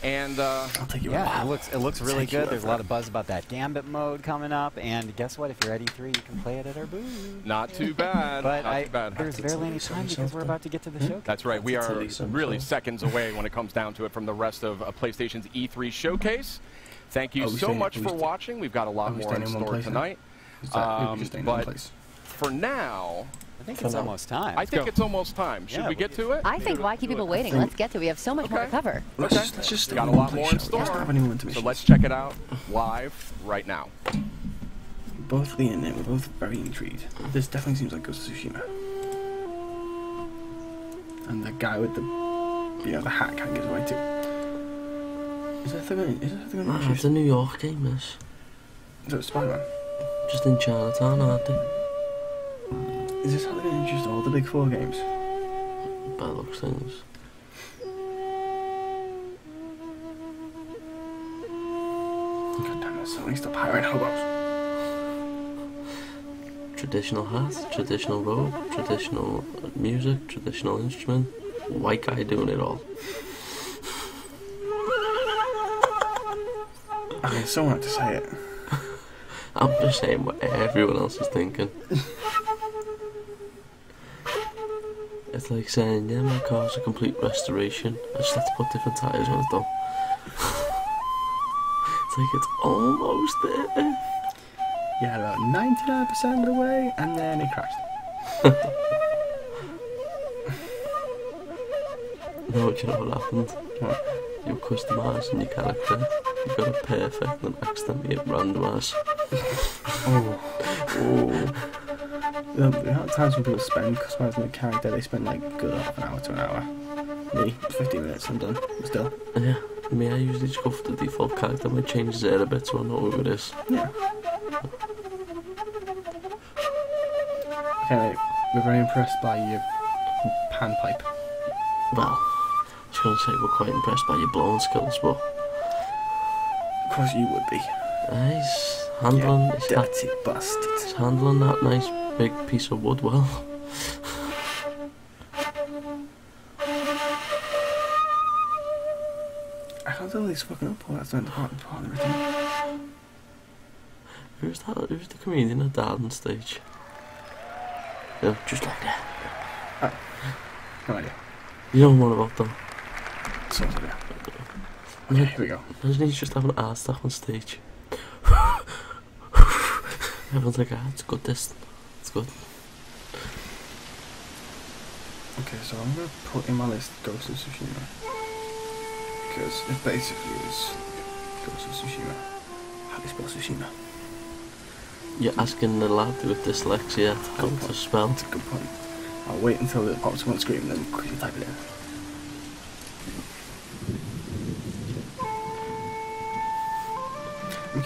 And I'll take you. Yeah, it looks really good. There's a lot of buzz about that Gambit mode coming up. And guess what? If you're at E3, you can play it at our booth. Not too bad. But Not too bad. There's barely any time because we're about to get to the show. That's right. We are really seconds away when it comes down to it from the rest of PlayStation's E3 showcase. Thank you so much for watching. We've got a lot more in store tonight. But for now, I think it's almost time. I think it's almost time. Should we get to it? I think why keep people waiting? Let's get to it. We have so much more to cover. Let's just got a lot more in store. So let's check it out live right now. We're both leaning in. We're both very intrigued. This definitely seems like Ghost of Tsushima. And the guy with the hat can't get away too. Is that the thing? It's a New York game, this. Is it Spider-Man? Just in Chinatown, aren't they? Is this how they're going to introduce all the big 4 games? By the looks of things. God damn it, Sony, stop hiring hobos. Traditional hat, traditional robe, traditional music, traditional instrument. White guy doing it all. I mean, someone had to say it. I'm just saying what everyone else is thinking. It's like saying, yeah, my car's a complete restoration. I just have to put different tyres on it though. It's like it's almost there. Yeah, about 99% of the way, and then it crashed. No, do you know what happened? What? You were customising your character. You got it perfect, and accidentally hit randomise. The amount of times when people spend customizing the character, they spend like good half an hour to an hour. Me, 15 minutes, I'm done. Still. Yeah, I usually just go for the default character. I might change his hair a bit so I know who it is. Yeah. Okay, we're very impressed by your panpipe. Well, I was going to say we're quite impressed by your blowing skills, but... Of course you would be. He's handling... Dirty bastard. He's handling that nice big piece of wood well. I don't How's all these fucking up? That's not the part of everything. Who's that? Who's the comedian that died on stage? Yeah, just like that. No idea. You know what about them? Sounds like that. Okay, here we go. Imagine he's just having an ass stuff on stage. Everyone's like, it's good this. It's good. Okay, so I'm going to put in my list Ghost of Tsushima. Because it basically is Ghost of Tsushima. How do you spell Tsushima? You're asking the lad with dyslexia how to spell. That's a good point. I'll wait until it pops up on the screen and then quickly type it in.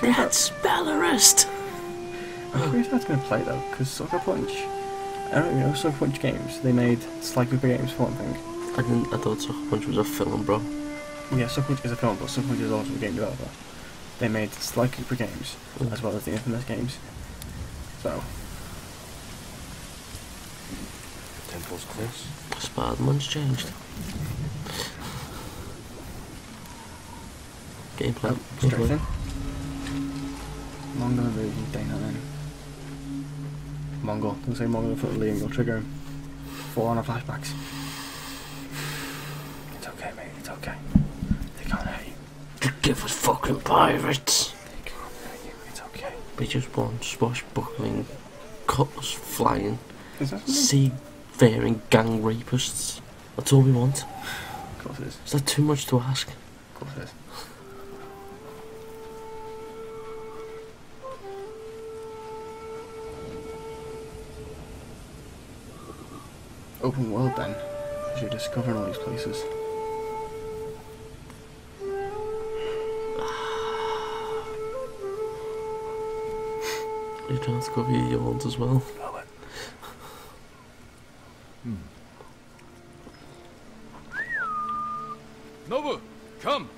That's Belarus! I'm curious how it's going to play though, because Sucker Punch, I don't know, Sucker Punch games, they made Sly Cooper games for one thing. I thought Sucker Punch was a film, bro. Yeah, Sucker Punch is a film, but Sucker Punch is also a game developer. They made Sly Cooper games, as well as the Infamous games. So. Temple's close. Spider-Man's changed. Gameplay. Straight in. Mongol invasion, Dana then. Mongol. Don't say Mongol in front of Liam, you'll trigger him. 4 on flashbacks. It's okay, mate, it's okay. They can't hurt you. The give us fucking pirates! They can't hurt you, it's okay. We just want swashbuckling, cutlass flying, Exactly. seafaring gang rapists. That's all we want. Of course it is. Is that too much to ask? Of course it is. Open world then, as you're discovering all these places. You trying to cover your yawns as well? Nobu, come!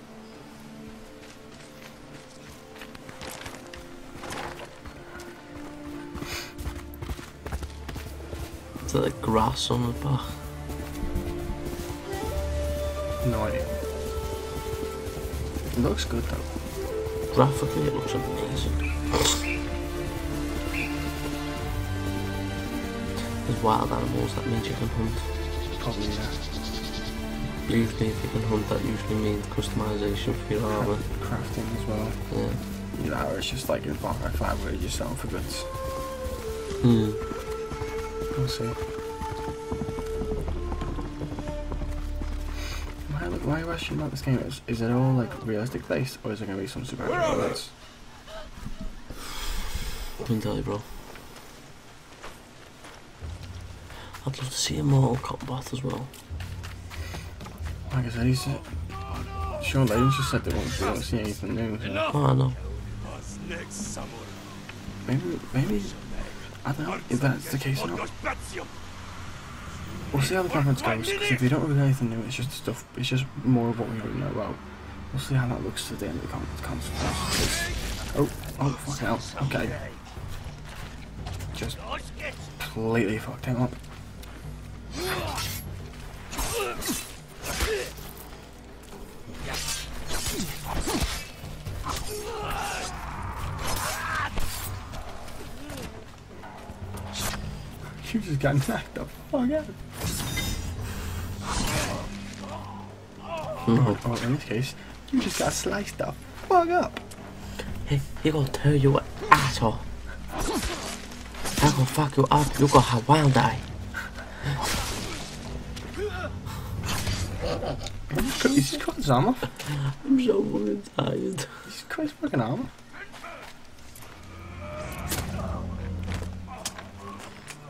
Is that like grass on the back? No idea. It looks good though. Graphically it looks amazing. There's wild animals, that means you can hunt. Probably, yeah. Usually if you can hunt, that usually means customization for your armour. Crafting as well. Yeah. Yeah, or it's just like in Far Cry 5 where you're just selling for goods. We'll see. Why are you asking about this game? Is it all like realistic based, or is it going to be some super elements? Couldn't tell you, bro. I'd love to see a Mortal Kombat as well. Like I said, he's Sean Layden's just said they won't see anything new. So. Oh, I know. Maybe, I don't know if that's the case or not. We'll see how the conference goes, because if they don't reveal anything new, it's just stuff, it's just more of what we already know about. We'll see how that looks at the end of the conference. Oh, fucking hell, okay. Just completely fucked him up. You just got knocked the fuck out. Oh, in this case, you just got sliced the fuck up. Hey, he gonna tear you an asshole. I'm gonna fuck you up, you gonna have wild eye. He's just cut his arm off. I'm so fucking tired. He's cut his fucking arm off.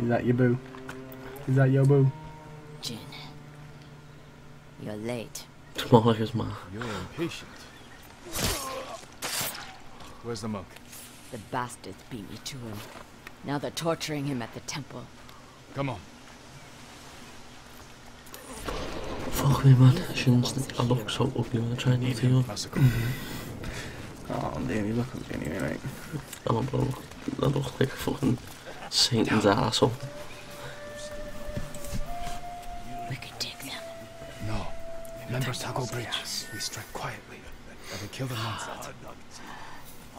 Is that your boo? Is that your boo? Jin, you're late. It's more like his ma. You're impatient. Where's the monk? The bastards beat me to him. Now they're torturing him at the temple. Come on. Fuck me, man. I look so ugly when I try and do you. Oh, damn, you look ugly anyway, mate. I look like a fucking Satan's asshole. We could take them. No. Remember Sago Bridge? We strike quietly. They killed a monster.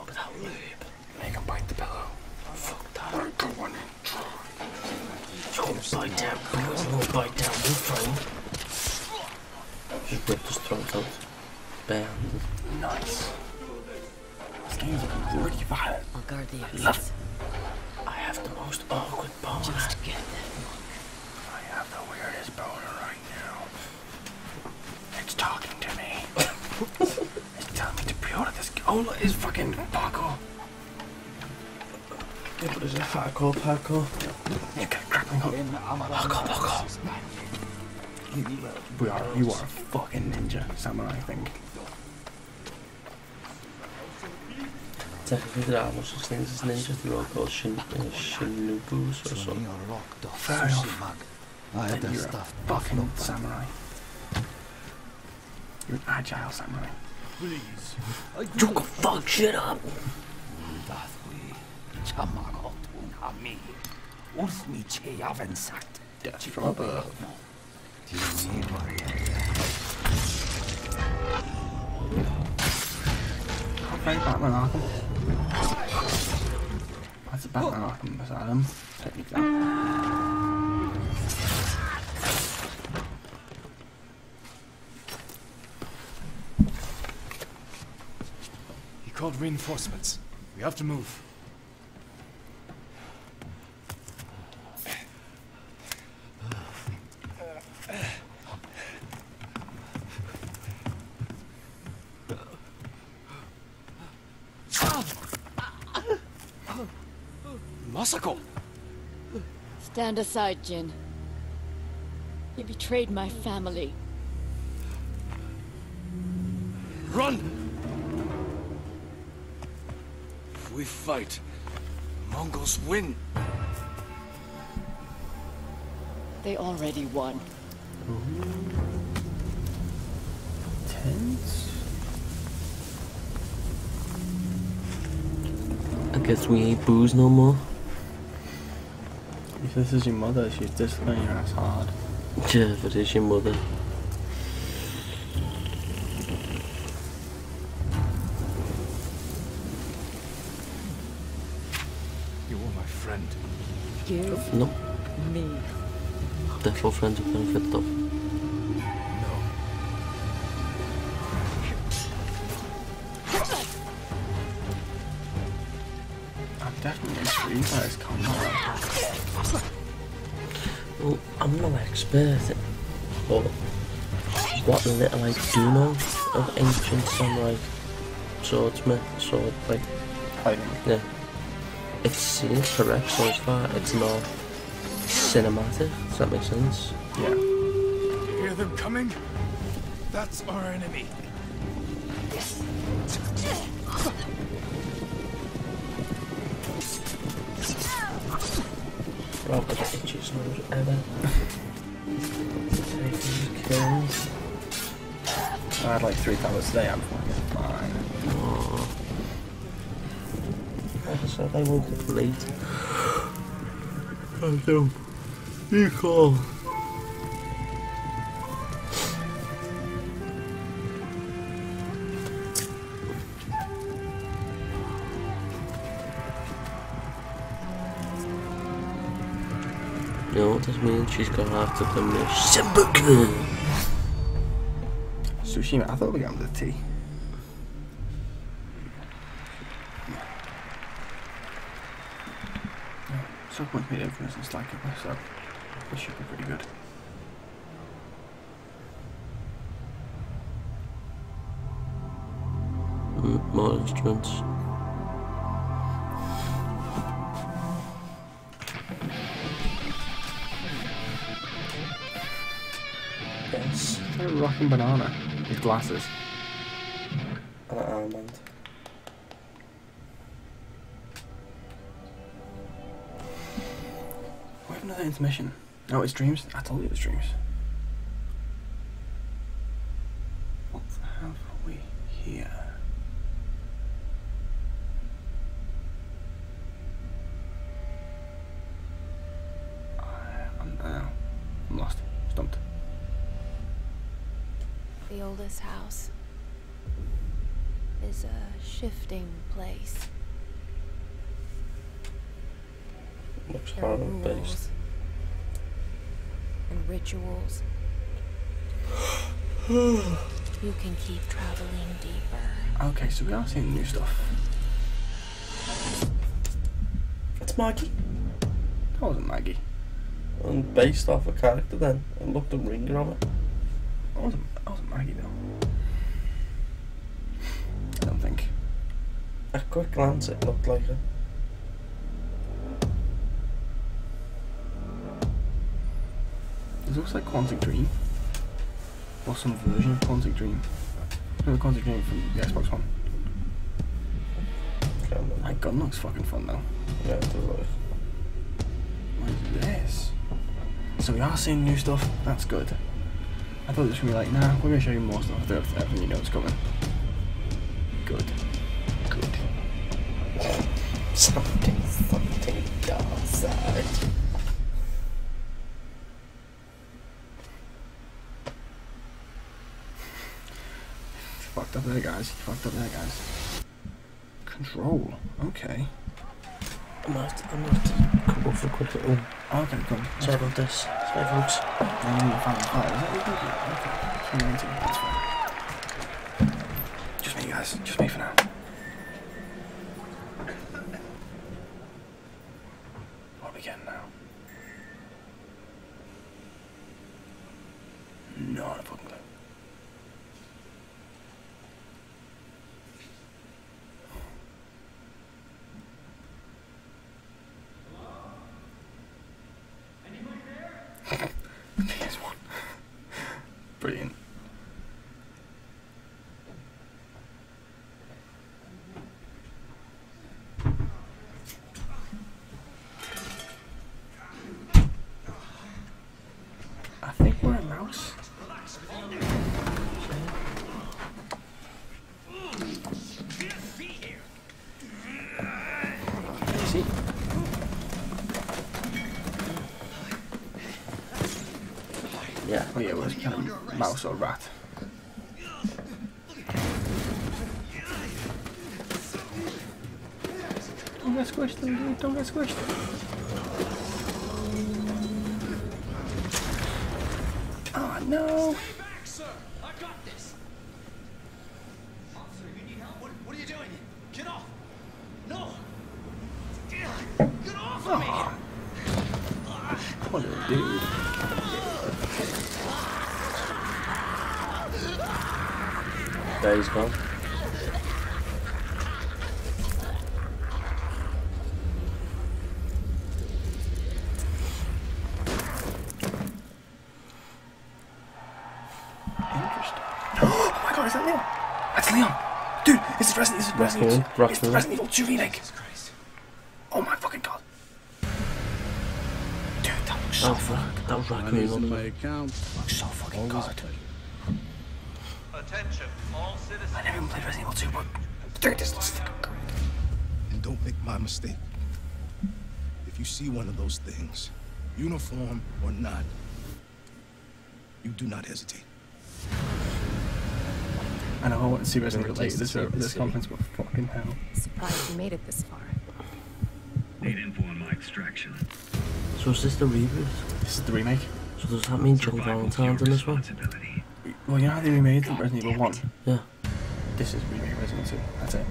Without lube. Make him bite the pillow. Fuck that. Don't bite down. Don't bite down. We're fine. Just rip his throat out. Bam. Nice. This game's really violent. I'll guard the I love exits. I have the most awkward boner. Just get that monk. I have the weirdest boner right now. It's talking to me. It's telling me to pre-order this. Oh, look, it's fucking parkour. Yeah, but is it parkour? You get grappling hook. Parkour. You are a fucking ninja samurai thing. Technically, there are no such things as ninjas. They're all called shinubus or something. Fair enough. Then you're a fucking samurai. You're an agile samurai. Please. You can fuck shit up. Death from above. Okay, Batman Arkham. That's a Batman Arkham Asylum. Take that. He called reinforcements. We have to move. Masako! Stand aside, Jin. You betrayed my family. Run! If we fight, Mongols win. They already won. Tense? I guess we ain't booze no more. If this is your mother, she's disciplining your ass hard. Yeah, if it is your mother. You were my friend. Give No. me. Therefore, friends with benefit though. I'm definitely intrigued by this combat. Well, I'm no expert, but what little I do know of ancient samurai swordsman, like fighting. Yeah. It seems correct so far. It's not cinematic. Does that make sense? Yeah. You hear them coming? That's our enemy. Rob with the itchiest nose ever. Taking kills. I had like 3 tablets today, I'm fucking fine. Oh. Like I said, I woke up late. Oh no. You call. You know what this means? She's gonna have to come near Simbuku. Sushi, I thought we got the tea. So much made influence in Slack, so this should be pretty good. More instruments. Yes. A rocking banana with glasses. And an armband. We have another intermission. No, it's dreams. I told you it was dreams. What have we here? I'm lost. Stumped. The oldest house. is a shifting place. Looks There are horror based. rules and rituals. You can keep traveling deeper. Okay, so we are seeing new stuff. It's Maggie. That wasn't Maggie. And based off a character then, and looked at Ringer on it. That wasn't Maggie though. I don't think. At a quick glance it looked like her. This looks like Quantic Dream. Or some version of Quantic Dream. No, Quantic Dream from the Xbox One. My gun looks fucking fun though. Yeah, it does look. What is this? So we are seeing new stuff, that's good. I thought it was going to be like, nah, we're going to show you more stuff. Everything you know is coming. Good. Good. Something dark side. Fucked up there, guys. Fucked up there, guys. Control. Okay. I might come up for a quick little. Okay, come. Sorry about this. Sorry, folks. I need to find the fire. Is that what you're okay. That's fine. Just me, guys. Just me for now. What are we getting now? Not a fucking clue. PS1. Brilliant. I think we're a mouse. See? Yeah. Oh yeah, it was kind of mouse or rat. Don't get squished, dude. Don't get squished. Oh no! What are you doing? Get off! No! Get off of me! What a dude. There he's gone. Interesting. Oh my god, is that Leon? That's Leon! Dude, this is Resident Evil. It's the Resident Evil 2 remake. Oh my fucking god. Dude, that looks so fucking. That was Raccoon on my account. Looks so fucking good. Attention, all citizens. I never even played Resident Evil 2, but dude, this looks fucking great. And don't make my mistake. If you see one of those things, uniform or not, you do not hesitate. I know I want to see Resident Evil later this conference, but fucking hell. Surprised you made it this far. Need info on my extraction. So is this the reboot? This is the remake. So does that mean Jill Valentine's in this one? Well, you know how they remade Resident Evil 1? Yeah. This is remake Resident Evil 2, that's it.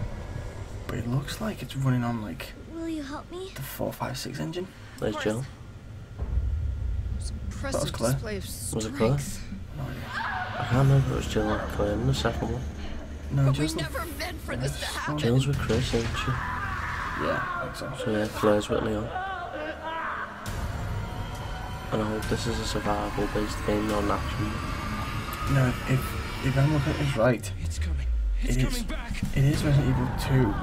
But it looks like it's running on like... Will you help me? The 456 engine. There's Jill. That was Claire. Was it Claire? No idea. I can't remember if it was Jill or Claire in the second one. No, Jill's never meant for this to happen. Jill's with Chris, isn't she? Yeah, I think so. So yeah, Claire's with Leon. And I hope this is a survival-based game, not an action. No, if I'm looking at this right, It's coming. It is Resident Evil 2.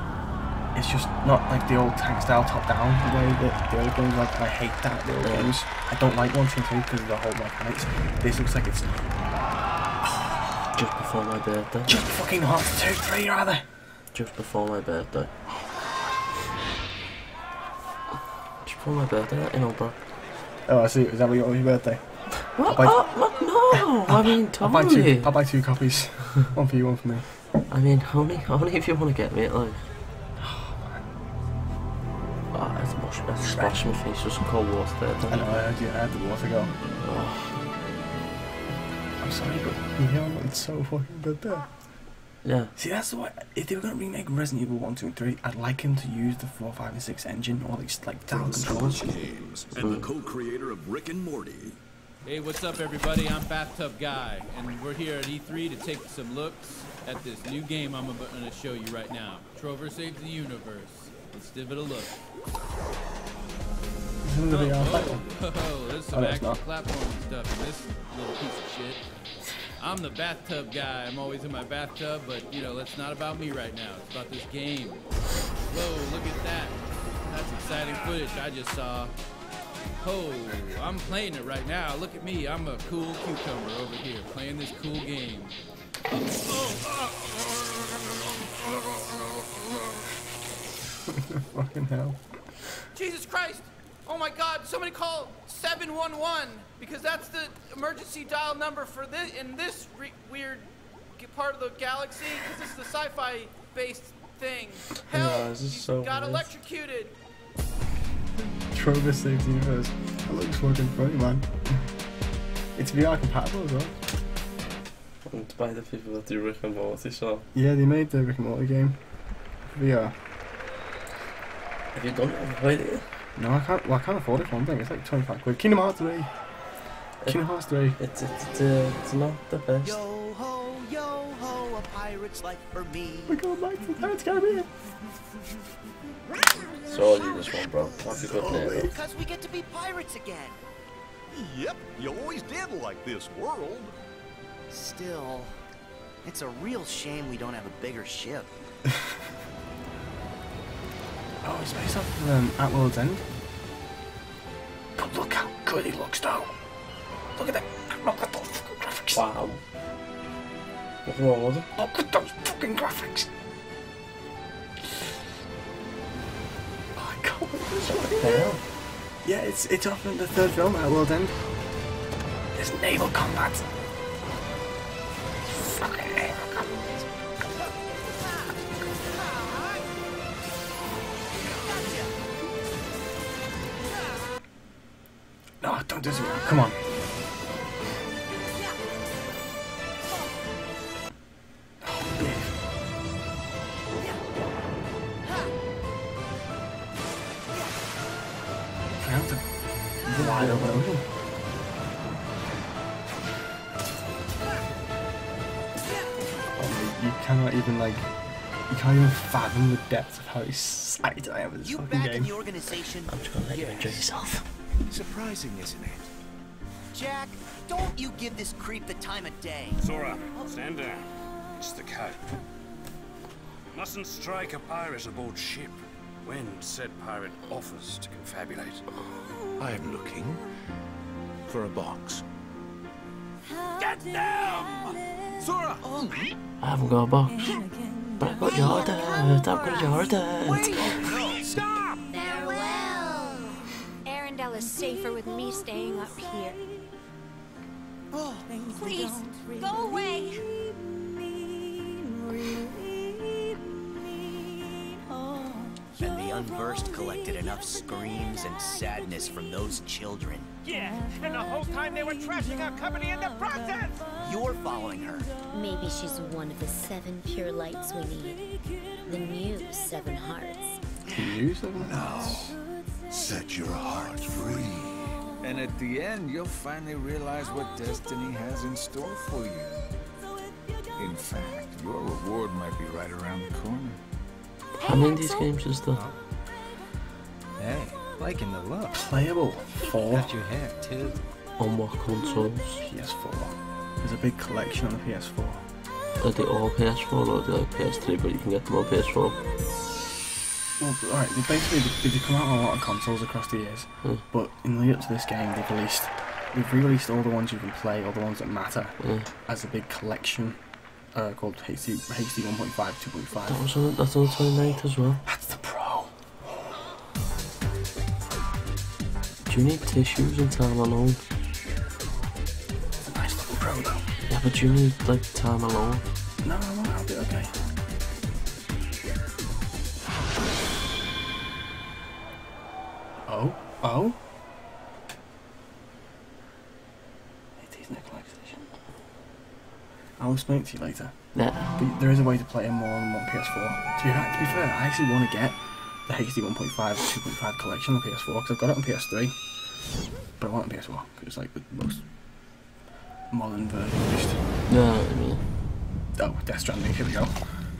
It's just not like the old tank style top down the way that the other games like. I hate that the old games. I don't like 1, 2, 3 because of the whole mechanics. This looks like it's just before my birthday. Just fucking hot 2, 3 rather. Just before my birthday. Just before my birthday, you know, bro. Oh, I see. Is that what you got on your birthday? What? No, I mean, totally. I'll buy 2 copies. One for you, one for me. I mean, only if you want to get me, like. Oh, that's splash my face with some cold water there. I know, I had the water go. Oh. I'm sorry, but it's so fucking good there. Yeah. See, that's why, if they were going to remake Resident Evil 1, 2, and 3, I'd like him to use the 4, 5, and 6 engine, or like down controls. Games, and the co-creator of Rick and Morty. Hey, what's up, everybody? I'm Bathtub Guy, and we're here at E3 to take some looks at this new game I'm going to show you right now. Trover Saves the Universe. Let's give it a look. There's some action platform stuff in this little piece of shit. I'm the bathtub guy. I'm always in my bathtub, but, you know, that's not about me right now. It's about this game. Whoa, look at that. That's exciting footage I just saw. Oh, I'm playing it right now. Look at me. I'm a cool cucumber over here playing this cool game. Fucking hell. Jesus Christ! Oh my God! Somebody call 711 because that's the emergency dial number for this in this weird part of the galaxy. Because this is the sci-fi based thing. Hell, this is so got weird. electrocuted. Trover Saves the Universe. That looks fucking funny, man. It's VR compatible as well. And by the people that do Rick and Morty, so. Yeah, they made the Rick and Morty game. VR. Have you done it? Have you played it? No, I can't. Well, I can't afford it for one thing. It's like 25 quid. Kingdom Hearts 3. Kingdom Hearts 3. It's not the best. Yo ho, a pirate's life for me. We're going back to the Pirates Caribbean. It's all you just want, bro. That's a good name. Because we get to be pirates again. Yep, you always did like this world. Still, it's a real shame we don't have a bigger ship. Oh, it's based off of At World's End. But look how good he looks, though. Look at that. Look at those fucking graphics. Wow. What's wrong with it? Look at those fucking graphics. Oh, I can't believe this one. Yeah, it's off in the third film, At World's End. There's naval combat. Fucking naval combat. No, don't do it. Come on. Oh, Biff. I have to wide open. You cannot even you can't even fathom the depth of how excited I am with this fucking game. In the organization? I'm just gonna let you enjoy yourself. Surprising, isn't it? Jack, don't you give this creep the time of day. Sora, stand down. It's the code. Mustn't strike a pirate aboard ship when said pirate offers to confabulate. I'm looking for a box. Get them! Sora! I haven't got a box. But I've got your dad. I've got your dad. Wait! Stop! Farewell. Arendelle is safer with me staying up here. Oh, Please, go away. And the unversed collected enough screams and sadness from those children. Yeah, and the whole time they were trashing our company in the process! You're following her. Maybe she's one of the 7 pure lights we need. The new 7 hearts. Now, set your heart free. And at the end, you'll finally realize what destiny has in store for you. In fact, your reward might be right around the corner. How many of these games is there? Hey, liking the look. Playable. 4. Got your hair too. On what consoles? PS4. There's a big collection on the PS4. Are they all PS4 or are they like PS3 but you can get them on PS4? Well, alright, they've come out on a lot of consoles across the years, but in the lead up to this game they've re-released all the ones you can play, all the ones that matter, as a big collection called HD 1.5, 2.5. That's on the 29th as well. That's the Pro. Do you need tissues and time alone? It's a nice little Pro though. Yeah, but you need like time alone. No, I'll okay. Oh? Oh? It is Nikolai's edition. I'll explain it to you later. Yeah. But there is a way to play it more than one PS4. To be fair, I actually want to get the HD 1.5 2.5 collection on PS4 because I've got it on PS3. But I want it on PS4 because it's like the most modern version at least. No, I mean... Oh, Death Stranding, here we go.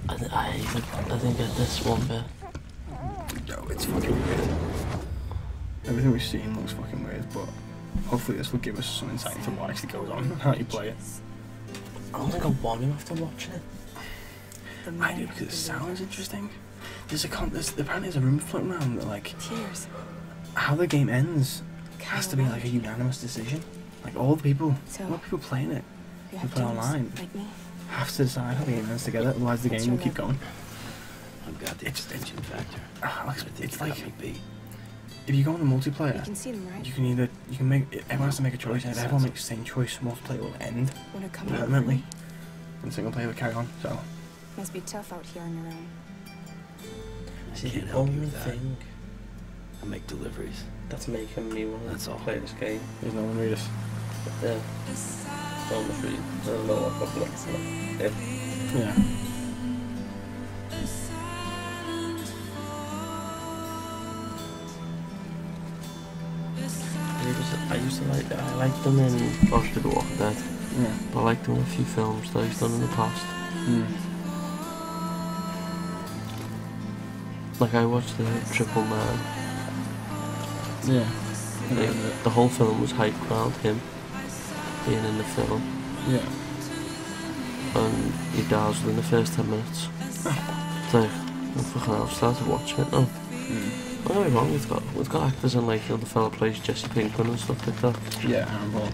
I think at this one bit. No, it's fucking weird. Everything we've seen looks fucking weird, but hopefully this will give us some insight into what actually goes on and how you play it. I don't think I want him after watching it. I do because it sounds interesting. There's apparently there's a rumor floating around that like how the game ends has to be like a unanimous decision. Like all the people playing it, who play online, have to decide how the game ends together. Otherwise, the game will keep going. I've got the extension factor. It's like if you go on the multiplayer, You can see them, right? you can make everyone has to make a choice, and if everyone makes the same choice, multiplayer will end permanently, and single player will carry on. So Must be tough out here on your own. See, the only thing I make deliveries. that's making me want to play this game. There's no one read us. Yeah. On the street. I don't know what I'm looking for. Yeah. I liked them in obviously The Walking Dead. Yeah. But I liked them in a few films that he's done in the past. Like I watched the Triple Man. Yeah. The whole film was hyped around him being in the film. Yeah. And he dies within the first 10 minutes. It's like, oh, fucking hell, I started watching it now. Don't get me wrong, it's got actors in like, you know, the fella plays Jesse Pinkman and stuff like that. Yeah, Aaron Paul.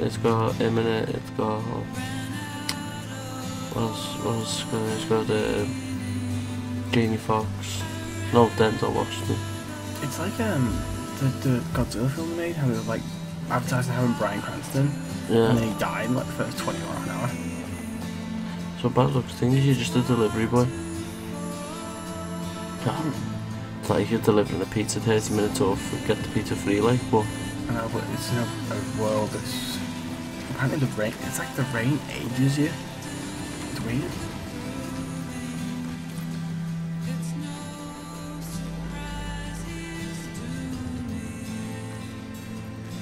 It's got him in it, it's got... What else? It's got Jamie Foxx. No, Denzel Washington. It's like the Godzilla film they made, how they were like advertising having Bryan Cranston, Yeah. and then he died in like the first 20 or an hour. So bad looks thing is you're just a delivery boy. It's like you're delivering a pizza 30 minutes off and get the pizza free, like, but... I know, but it's in a world that's... Apparently the rain... It's like the rain ages you. It's weird.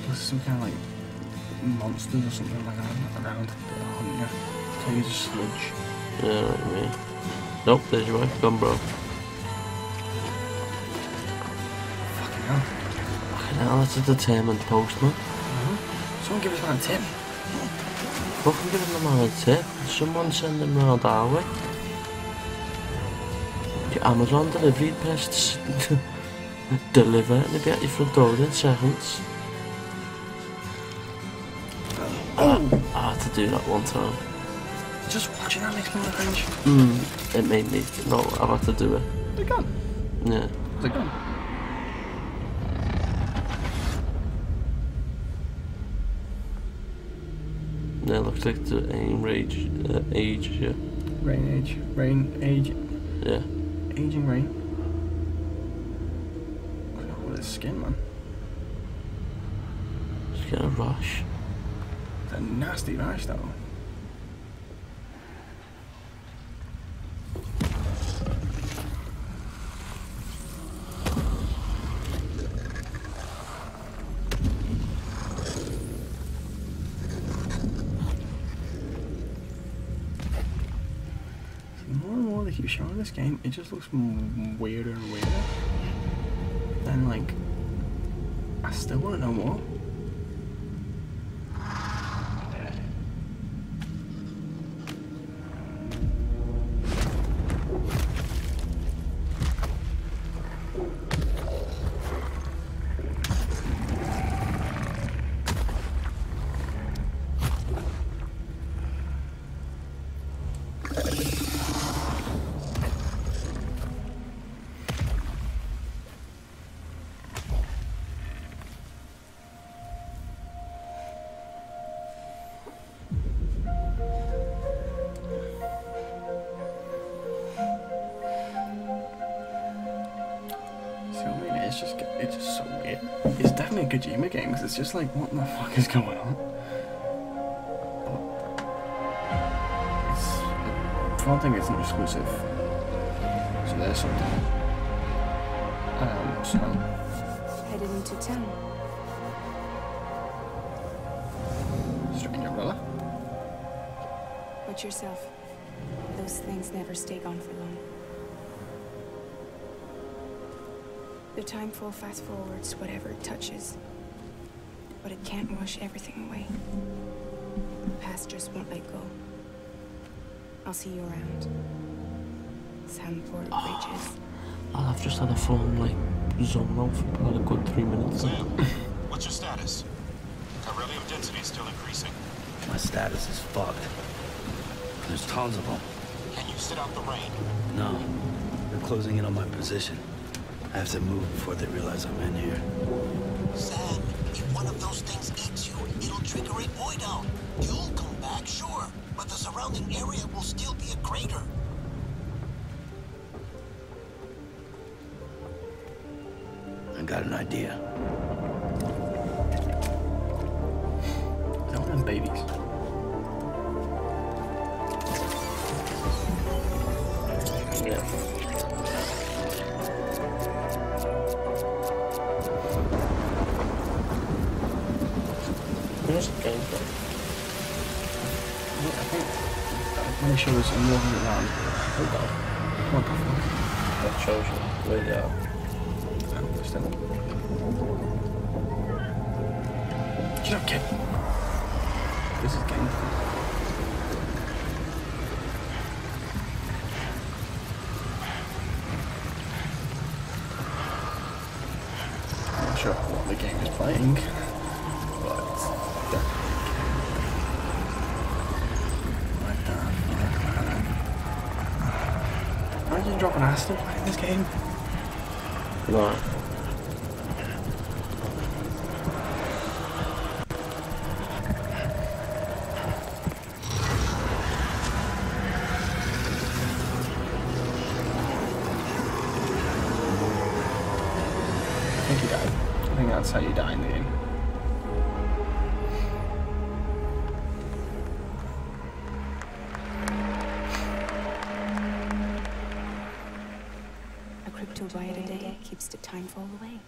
There's some kind of like monsters or something like that around that are hunting you. So you just sludge. Yeah, right, me. Nope, there's your wife, gone bro. Fucking hell. Fucking hell, that's a determined postman. Someone give us man a tip. Fucking give the man a tip. Someone send him round our way. Your Amazon delivery press deliver and they'll be at your front door within seconds. I had to do that one time. Just watching that makes me want to cringe. It made me. No, I've had to do it. The gun? Yeah. The gun? Yeah, looks like the aim age, yeah. Rain age. Yeah. Aging rain. Look at his skin, man. Just get a rash. It's a nasty rash, though. They keep showing this game, it just looks weirder and weirder. And like, I still want to know more. it's just so weird. It's definitely a Kojima game because it's just like, what the fuck is going on? For one thing, it's not exclusive, so there's something. So headed into town. Stranger umbrella. Watch yourself. Those things never stay gone for long. The timefall fast forwards whatever it touches, but it can't wash everything away. The past just won't let go. I'll see you around. Sandport Bridges. I've just had a phone like zone out for about a good 3 minutes. Sam, what's your status? Beryllium density is still increasing. My status is fucked. There's tons of them. Can you sit out the rain? No. They're closing in on my position. I have to move before they realize I'm in here. Sam, if one of those things eats you, it'll trigger a void out. You'll come back, sure, but the surrounding area will still be a crater. I got an idea. I don't have babies. Yeah. Where's the game from? I think when it shows I'm walking around. Oh god. What the fuck? That shows you where they are. Shut up, kid. This is game. I'm not sure what the game is playing, but imagine dropping acid playing this game. Right. That's how you die in the game. A crypto bite a day keeps the timefall away.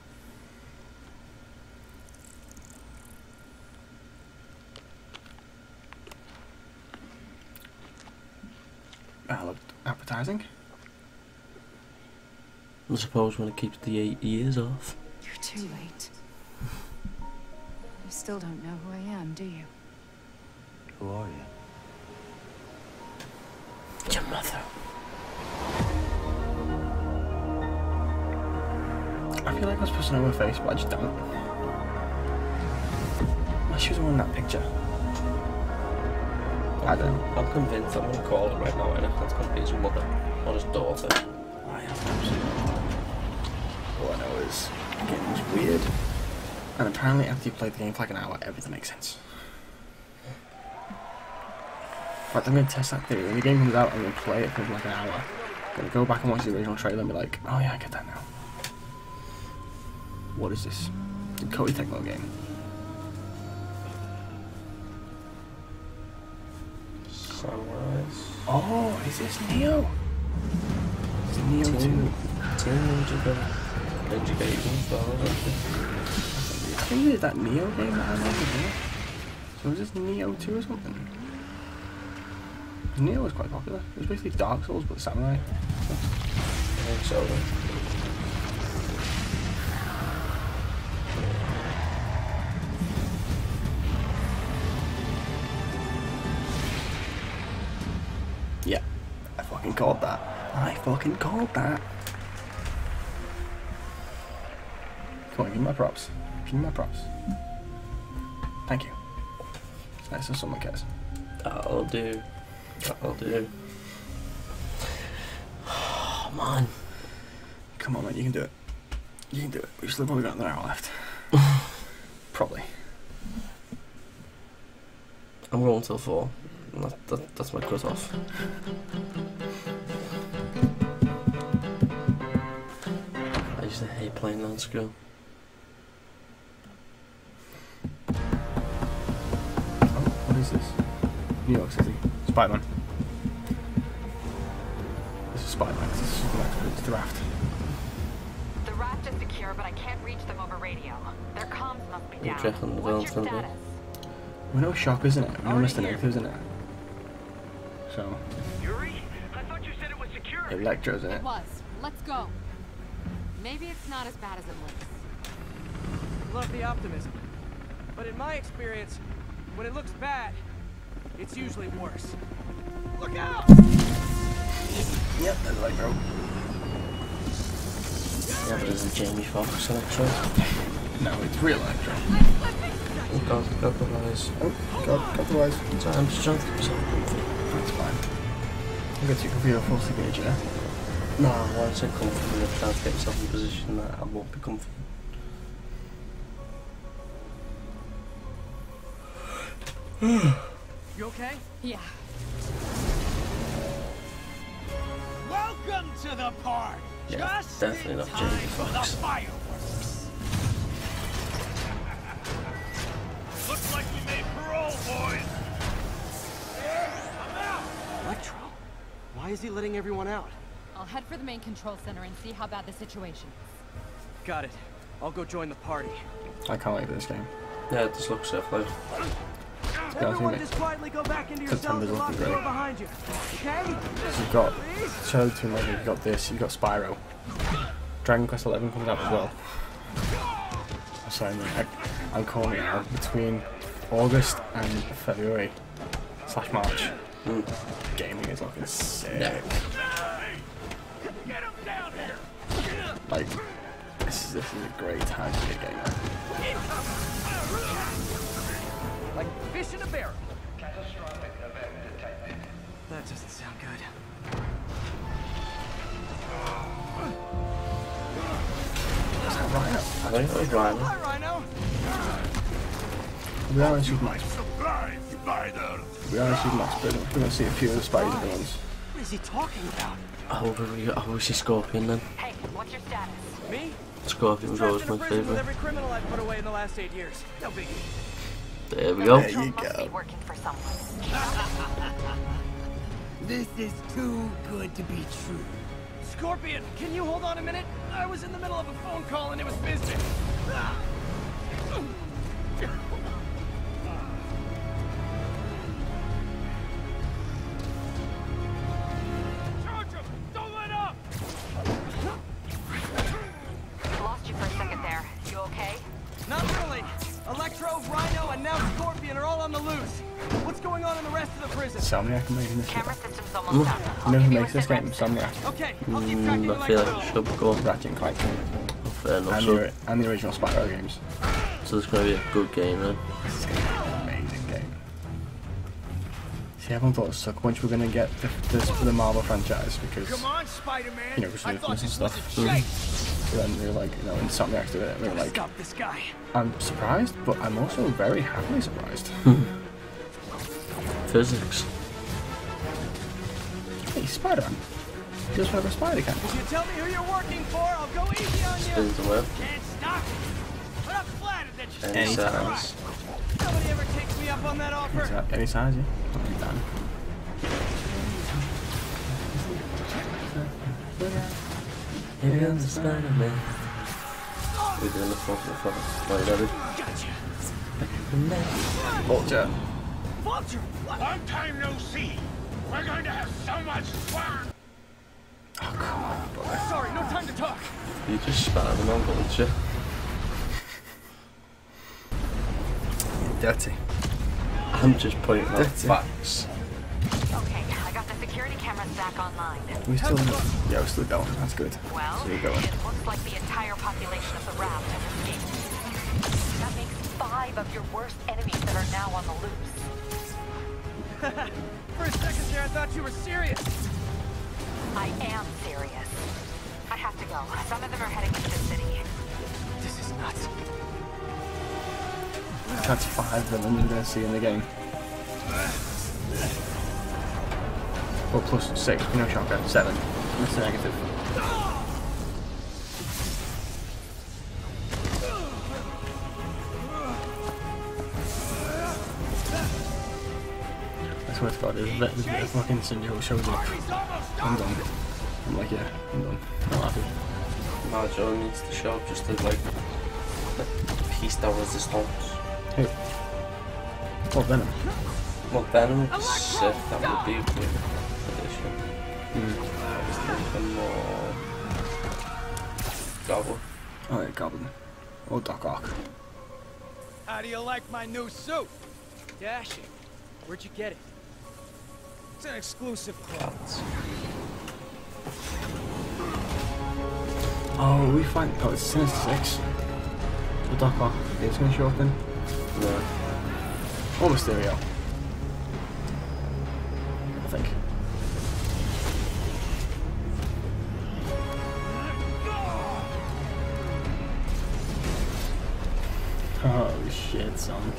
That looked appetizing. I suppose when it keeps the 8 years off. You're too late. You still don't know who I am, do you? Who are you? Your mother. I feel like I was supposed to know her face, but I just don't. She was the one in that picture. I'm convinced I'm going to call it right now, and that's going to be his mother or his daughter. I have absolutely no idea. All I know is the game was weird. And apparently after you play the game for like an hour, everything makes sense. In fact, I'm going to test that theory. When the game comes out, I'm going to play it for like an hour. I'm going to go back and watch the original trailer and be like, oh yeah, I get that now. What is this? It's a Koei Tecmo game. Sunrise. Oh, is this Neo? It's Neo 2. Ninja Gaiden stars. I think it's that Neo game that I like as well. So is this Neo 2 or something? Neo was quite popular. It was basically Dark Souls but samurai. I think so. Yeah, I fucking called that. I fucking called that. Come on, give me my props. Give me my props. Thank you. It's nice that someone cares. That'll do. That'll do. Oh, man. Come on, man, you can do it. You can do it. We've still only got another hour left. Probably. I'm going till 4. That's my cut off. I used to hate playing that in school. Oh, what is this? New York City. Spider-Man. This is Spider-Man. This is it's the raft. The raft is secure, but I can't reach them over radio. Their comms must be down. Checking the What's your status? We know Shockers in it. We know Mr. Negative's in it. So. Yuri? I thought you said it was secure. Electro's in it. It was. Let's go. Maybe it's not as bad as it looks. Love the optimism. But in my experience, when it looks bad, it's usually worse. Look out! Yep, that's Electro. Yeah, but isn't Jamie Foxx Electro? No, it's real Electro. Oh god, got the eyes. Oh god, got the eyes. Sorry, I'm just trying to get myself comfy. That's fine. I'll get you comfy or full engage, yeah? No, I won't say comfy, I'm trying to get myself in a position that I won't be comfy. You okay? Yeah. Welcome to the party. Yeah, Just definitely in not time Jamie for the Foxx. fireworks. Looks like we made parole, boys. I'm out. Electro, why is he letting everyone out? I'll head for the main control center and see how bad the situation is. Got it. I'll go join the party. I can't wait for this game. Yeah, it just looks so close. Everyone just quietly go back into your cells and lock the door behind you. Okay? So you've got Shadow Tomb Raider, you've got this, you've got Spyro. Dragon Quest 11 comes out as well. I'm sorry, mate. I'm calling it out between August and February / March. Gaming is looking sick. Get him down here. Like, this is a great time to be a gamer. Like fish in a barrel. Catastrophic event detected. That doesn't sound good. Is that Rhino? I think it was Rhino. Hi, Rhino. We are in Supermax. Supplies, Spider. We are in Supermax, but we're going to see a few of the Spidey villains. What is he talking about? I wish he's Scorpion then. Hey, what's your status? Me? Scorpion was always Trapped in my a prison with favourite. every criminal I've put away in the last 8 years. No biggie. There we go. There you Must be go. working for someone. This is too good to be true. Scorpion, can you hold on a minute? I was in the middle of a phone call and it was business. Charge him! Don't let up! Lost you for a second there. You okay? Not really. Electro, Rhino, and now Scorpion are all on the loose. What's going on in the rest of the prison? Insomniac making this game. Camera system's almost up. You know who makes this game? Insomniac. Okay, I'll keep tracking I feel like it Electro. should go. Ratchet and Clank. Fair enough. So, And the original Spyro games. so it's going to be a good game then. This is going to be an amazing game. See, everyone thought it sucked once we were going to get this for the Marvel franchise because, Come on, Spider-Man. you know, I thought and this stuff. was a joke. So then we were like, you know, Insomniac did it, and we were like, Stop this guy. I'm surprised, but I'm also very happily surprised. Physics. Hey, Spider-Man. He does have a spider cam. If you tell me who you're working for, I'll go easy on you. Spins the web. Can't stop me. But I'm flattered that you Any size. Nobody ever takes me up on that offer. Any size, yeah? Not done. Maybe I'm the Spider-Man. We're doing the fucking Wait, David. Vulture. Vulture! Long time no see. We're going to have so much fun. Oh, come on, boy. Sorry, no time to talk. You just Spider-Man on Vulture. Dirty. I'm just pointing out facts. Okay, I got the security cameras back online. We still, yeah, we're still going. That's good. Well, Still going. it looks like the entire population of the raft has escaped. That makes 5 of your worst enemies that are now on the loose. For a second there, I thought you were serious. I am serious. I have to go. Some of them are heading into the city. This is nuts. That's 5 villains we're going to see in the game. Well, plus 6, you know, Shocker, 7. Mr. Negative. swear to God, if fucking Sinjo shows up, I'm done. I'm like, yeah, I'm done. Not happy. Joe needs to show up just to like piece that resistance. Who? What, Venom? Well, Venom would be sick, that would be a good addition. I was thinking more Goblin. Oh yeah, Goblin. Or Doc Ock. How do you like my new suit? Dashing. Where'd you get it? It's an exclusive club. Oh, we find. Oh, it's Sinister 6. The Doc Ock. It's gonna show up then? No. Or Mysterio. I think. Holy shit, son.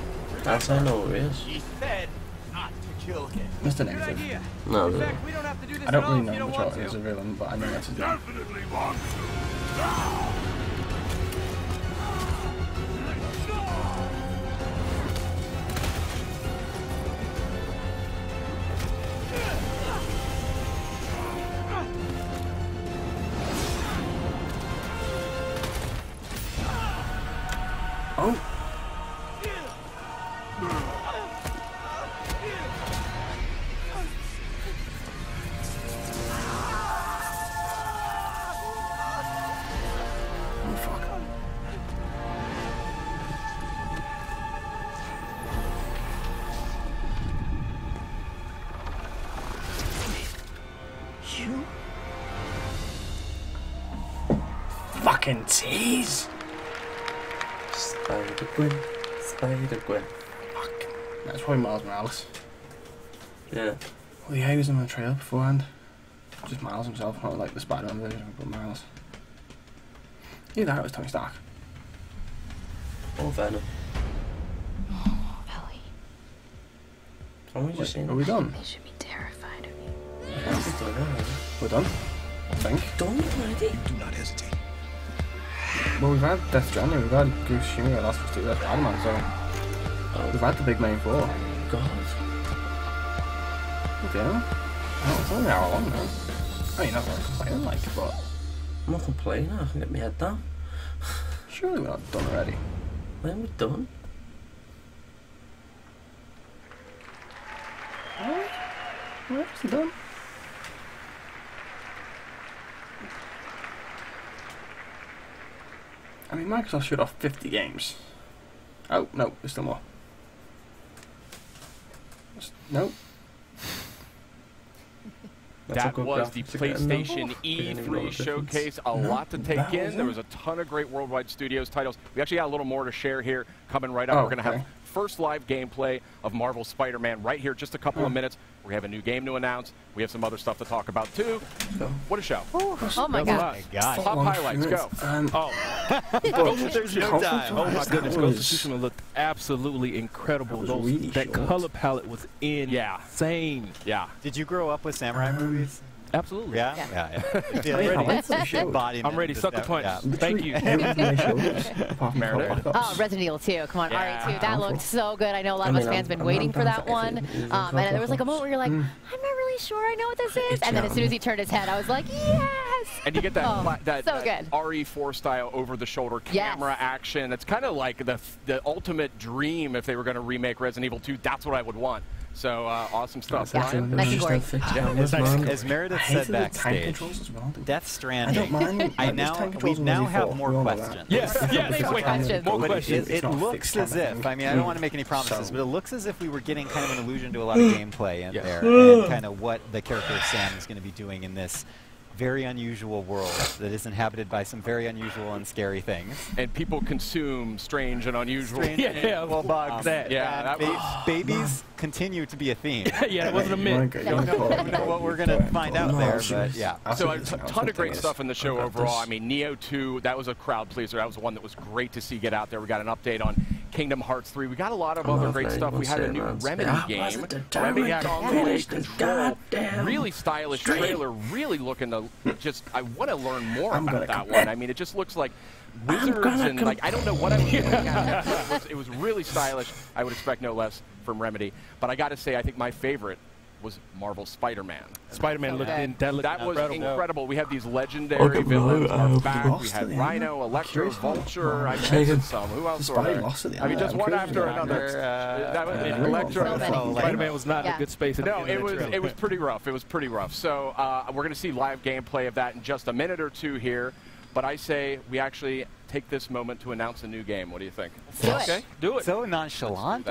That's how I know who it is. He said not to kill him. Mr. Negative. No, In fact, we don't have to do this I don't at all really if you know don't which want one is a to. villain, but I know that's his name. Definitely want to. Oh! Oh, fuck. You? Fucking tease! Spider-Gwen. Spider-Gwen. Fuck. That's probably Miles Morales. Yeah. Well, yeah, he was in the trailer beforehand. Just Miles himself, not like the Spider-Man version, but Miles. Either that or it was Tony Stark. Or Venom. Ellie. Are we just saying? Are we done? They should be terrified of you. We're done? I think. Done already? Do not hesitate. Well, we've had Death Stranding, we've had Goose Shimmy, Last of Us 2, that's Spider-Man, so... We've had the big main four. God. Okay. Oh, it's only an hour long now. I mean, that's what I'm complaining like, but... I'm not complaining, I can get my head down. Surely we're not done already. When are we done? What? We're actually done? I mean, Microsoft showed off 50 games. Oh, no, there's still more. Nope. That was the PlayStation E3 showcase. A lot to take in. There was a ton of great worldwide studios titles. We actually got a little more to share here coming right up. We're going to have first live gameplay of Marvel's Spider-Man right here, just a couple of minutes. We have a new game to announce. We have some other stuff to talk about too. What a show. Oh my god. Top highlights, go. There's no time. Oh my goodness, Ghost of Tsushima looked absolutely incredible. That color palette was insane. Yeah. Did you grow up with samurai movies? Absolutely. Yeah? Yeah. I'm ready. Suck the punch. Thank you. Oh, Resident Evil 2. Come on, RE2. That looked so good. I know a lot of us fans have been waiting for that one. And there was like a moment where you're like, I'm not really sure I know what this is. And then as soon as he turned his head, I was like, yes! And you get that, that so good. RE4 style over-the-shoulder camera action. It's kind of like the ultimate dream if they were going to remake Resident Evil 2. That's what I would want. So awesome stuff. Nice and gory. As Meredith said backstage, Death Stranding. We now have more questions. Yes. More questions. More questions. It looks as if, I mean, I don't want to make any promises, but it looks as if we were getting kind of an allusion to a lot of gameplay in there, and kind of what the character of Sam is going to be doing in this very unusual world that is inhabited by some very unusual and scary things. And people consume strange and unusual. Well, bugs. Babies continue to be a theme. Yeah, it wasn't a myth. I don't know what we're going to find out there, but yeah. So a ton of great stuff in the show overall. I mean, Neo 2, that was a crowd pleaser. That was one that was great to see get out there. We got an update on Kingdom Hearts 3. We got a lot of other great stuff. We had a new Remedy game. Remedy Control Control. Really stylish trailer. Really looking to just, I want to learn more about that one. I mean, it just looks like wizards and like, I don't know what I'm looking at. It was really stylish. I would expect no less from Remedy. But I got to say, I think my favorite was Marvel's Spider-Man. Spider-Man looked that was incredible. We had these legendary villains. Our back. We had Rhino, Electro, Vulture. I mentioned some. Who else were there? I mean, just one after another. Electro. Spider-Man was not in a good space. No, it was pretty rough. It was pretty rough. So we're going to see live gameplay of that in just a minute or two here. But I say we actually take this moment to announce a new game. What do you think? Okay, do it. So nonchalant.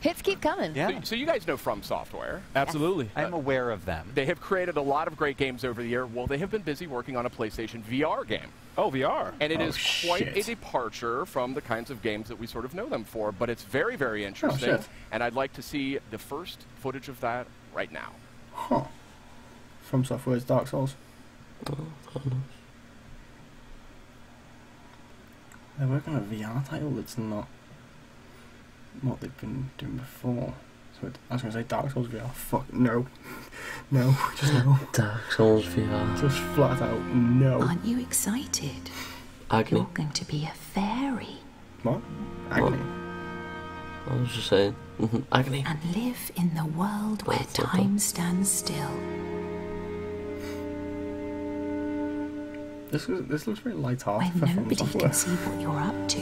Hits keep coming. Yeah. So you guys know From Software. Absolutely. I'm aware of them. They have created a lot of great games over the year. Well, they have been busy working on a PlayStation VR game. Oh, VR. And it is quite a departure from the kinds of games that we sort of know them for. But it's very, very interesting. And I'd like to see the first footage of that right now. Huh. From Software's Dark Souls. They're working on a VR title that's not what they've been doing before. So I was going to say Dark Souls VR. Fuck, no. No, just no. Dark Souls VR. Just flat out, no. Aren't you excited? Agony. You're going to be a fairy. What? Agony? I was just saying. Agony. And live in the world where time stands still. This looks very light-hearted Where for From nobody Software. can see what you're up to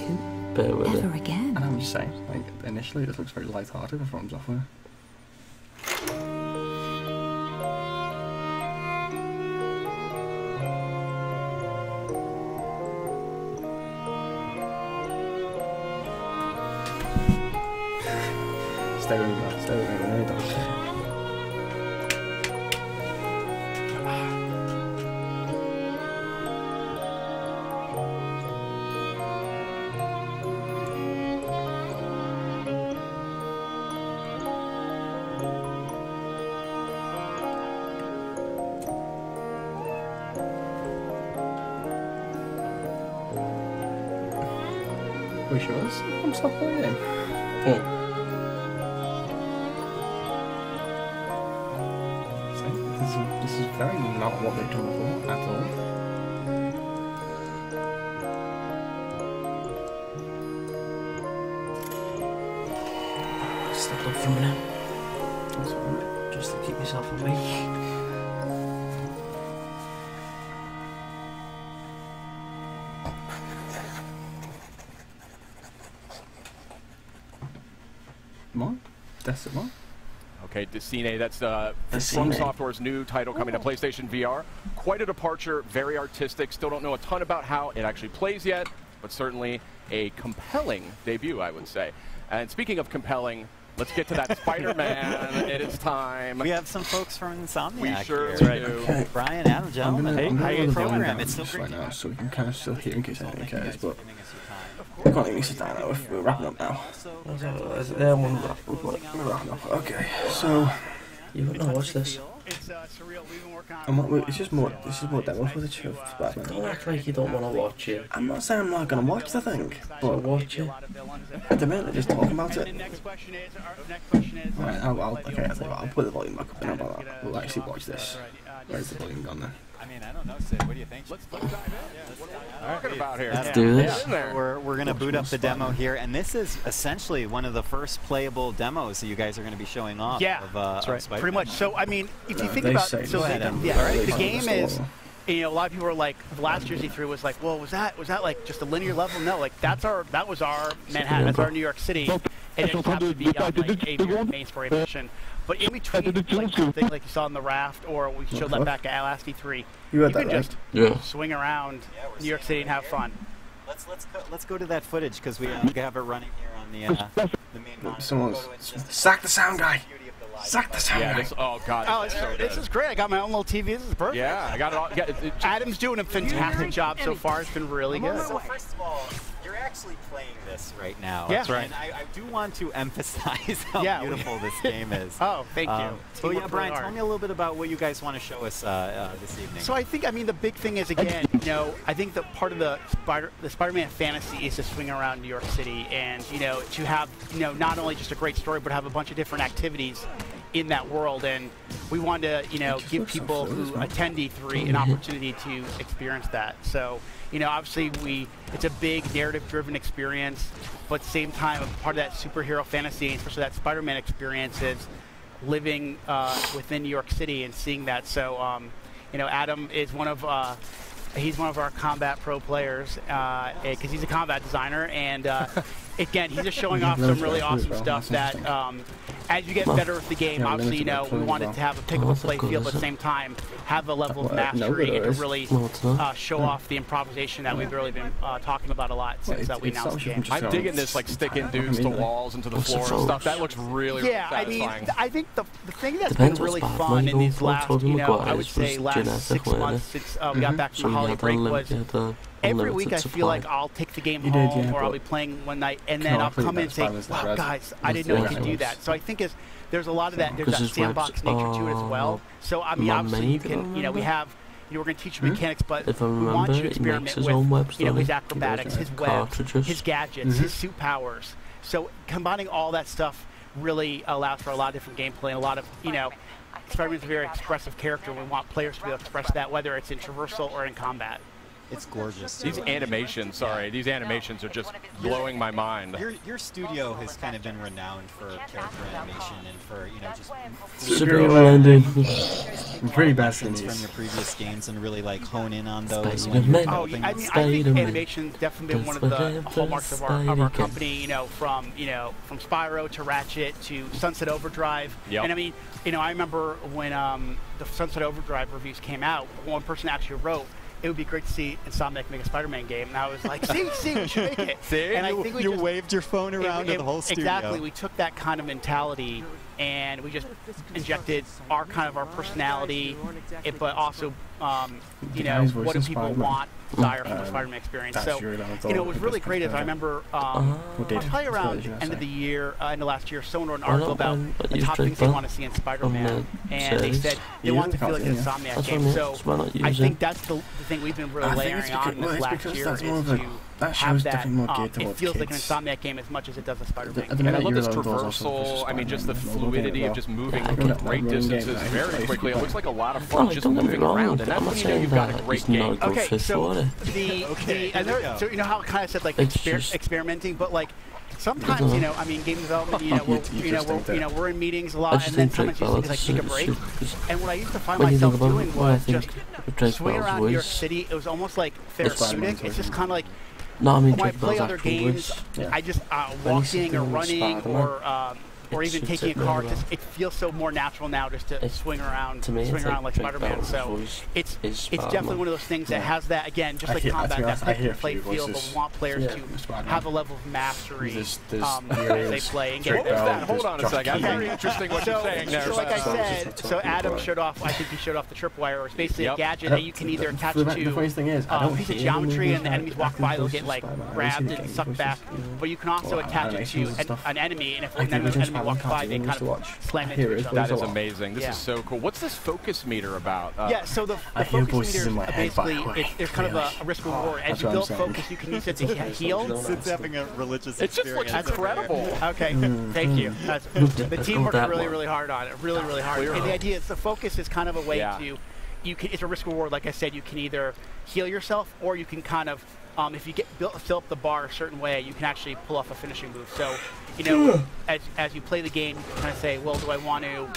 ever again. And I'm just saying, like, initially this looks very light-hearted for From Software. Stay with me, stay with me, no, don't. We sure is? I'm still playing. This is very not what they've done before at all. Step up for a minute. Just to keep yourself awake. What? That's it, what? Okay, Xena, that's From Software's new title coming to PlayStation VR. Quite a departure, very artistic. Still don't know a ton about how it actually plays yet, but certainly a compelling debut, I would say. And speaking of compelling, let's get to that Spider-Man. It is time. We have some folks from Insomniac. We sure here. do. Okay. Brian, Adam, gentlemen. I'm gonna program. It's still right now, so we can kind of still hear in case anyone cares, but we can't even sit down now. We're wrapping up now. We're wrapping up. Okay, so you wouldn't watch this. It's surreal. We've been working I'm on not, it's just more. This is more demo footage of Batman. Don't act like you don't want to watch it. I'm not saying I'm not gonna watch the thing, but watch it. At the minute, just talking about it. Next question is. Right, I'll put the volume back up and about that. We'll actually watch this. Where's the volume gone then? I mean, I don't know, Sid. What do you think? Let's dive in. What are we talking about here? Let's do this. We're going to boot up the demo here, and this is essentially one of the first playable demos that you guys are going to be showing off. Yeah, that's right. Spider-Man. Pretty much. So, I mean, if you think about it, the game is, you know, a lot of people are like, last year's E3 was like, well, was that like just a linear level? No, like that was our Manhattan, that's our New York City, and it happened to be on like a main story mission. But in between, like something like you saw on the raft, or we showed that back at last E3, you can just swing around New York City and have fun. Let's go to that footage because we have it running here on the main monitor. Someone's sack the sound guy. Sack the sound guy. Oh God! This is great. I got my own little TV. This is perfect. Yeah, I got it all. Adam's doing a fantastic job so far. It's been really good. So first of all, you're actually playing this right now. Yeah, that's right. And I do want to emphasize how beautiful this game is. Oh, thank you. So yeah, Brian, tell me a little bit about what you guys want to show us this evening. So I mean, the big thing is, again, you know, I think that part of the Spider-Man fantasy is to swing around New York City and, you know, to have, you know, not only just a great story, but have a bunch of different activities in that world. And we wanted to, you know, give people who attend E3 an opportunity to experience that. So, you know, obviously it's a big narrative-driven experience, but at the same time, part of that superhero fantasy, especially that Spider-Man experience, is living within New York City and seeing that. So, you know, Adam is one of he's one of our combat pro players because he's a combat designer, and again, he's just showing off some really awesome stuff that as you get better with the game, obviously, you know, we wanted to have a pickable play field, but at the same time, have a level of mastery and to really show off the improvisation that we've really been talking about a lot since we announced the game. I'm digging this, like, sticking dudes to walls and to the floor and stuff. That looks really satisfying. I mean, I think the thing that's been really fun in these last, you know, I would say last 6 months since we got back from the holiday break was every week I feel like I'll take the game home or I'll be playing one night and then I'll come in and say, wow, guys, I didn't know you could do that. So I think there's a lot of that, there's that sandbox nature to it as well. So, I mean, obviously you can, you know, we have, you know, we're going to teach you mechanics, but we want you to experiment with, you know, his acrobatics, his webs, his gadgets, his suit powers. So combining all that stuff really allows for a lot of different gameplay and a lot of, you know, Spider-Man's a very expressive character. We want players to be able to express that, whether it's in traversal or in combat. It's gorgeous. These animations, these animations are just blowing my mind. Your studio has kind of been renowned for character animation and for, you know, just super landing. Pretty bad from your previous games and really like hone in on those. Oh, I mean, I think animation's definitely been one of the hallmarks of our company. You know, from Spyro to Ratchet to Sunset Overdrive. Yep. And I mean, you know, I remember when the Sunset Overdrive reviews came out, one person actually wrote, it would be great to see Insomniac make a Spider-Man game. And I was like, see, we should make it. See, and I think you waved your phone around to the whole studio. Exactly. We took that kind of mentality and we just injected our personality, but also, you know, what do people want, desire from the Spider-Man experience. So, you know, it was really great. As I remember, probably around end of the year, end of last year, someone wrote an article about the top things they want to see in Spider-Man, and they said they want to feel like an Insomniac game. So I think that's the thing we've been really layering on this last year is to have that. It feels like an Insomniac game as much as it does a Spider-Man game. And I love this traversal. I mean, just the fluidity of just moving great distances very quickly. It looks like a lot of fun just moving around, and that's when you know you've got a great game. Okay, so so you know how I kind of said like experimenting, but like sometimes you know, I mean, game development, you know, we're in meetings a lot, and then sometimes you just like take a break. And what I used to find myself doing was just swinging around New York City. It was almost like therapeutic. It's just kind of like when I play other games, I just walking or running or even taking a car, it feels so more natural now just to swing around like Spider-Man. So it's definitely one of those things that has that, again, just like combat, that pick play feel, but we want players to have a level of mastery as they play. And get Hold on a second. Very interesting what you're saying there. So like I said, so Adam showed off, I think he showed off the tripwire, or it's basically a gadget that you can either attach to a piece of geometry, and the enemies walk by, they'll get like grabbed and sucked back, but you can also attach it to an enemy, and if an enemy walks by, they kind of slam into each other. That is amazing. This is so cool. What's this focus meter about? Yeah, so the focus meter is basically, there's kind of a risk reward. As you build focus, you can use it to heal. Sid's having a religious experience. It just looks incredible. Okay, thank you. The team worked really, really hard on it. Really, really hard. And the idea is the focus is kind of a way to, it's a risk reward. Like I said, you can either heal yourself or you can kind of, if you fill up the bar a certain way, you can actually pull off a finishing move. So, you know, as you play the game, you kind of say, well, do I want to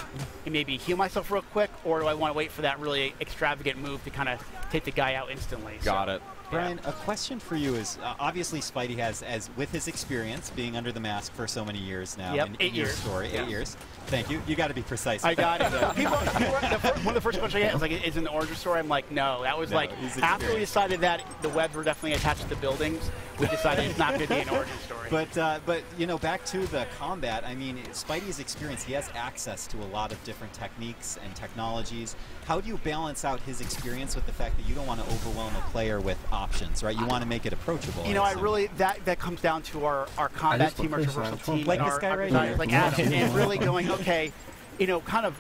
maybe heal myself real quick, or do I want to wait for that really extravagant move to kind of take the guy out instantly? Got it. Brian, a question for you is, obviously Spidey has, with his experience being under the mask for so many years now, in 8 years. Story, 8 years. Thank you. You got to be precise. I got it. One of the first questions I get is like, is in the origin story? I'm like, no. That was like, after we decided that the webs were definitely attached to the buildings, we decided it's not going to be an origin story. But you know, back to the combat, I mean, Spidey's experience, he has access to a lot of different techniques and technologies. How do you balance out his experience with the fact that you don't want to overwhelm a player with options, right? You want to make it approachable. You know, that comes down to our combat team, our traversal team, like this guy right here, like Adam, and really going, okay, you know, kind of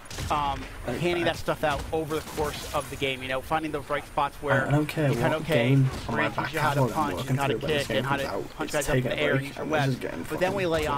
handing that stuff out over the course of the game. You know, finding the right spots where you kind of we're going to teach you how to punch and how to kick and how to punch guys up in the air and use your webs. But then we layer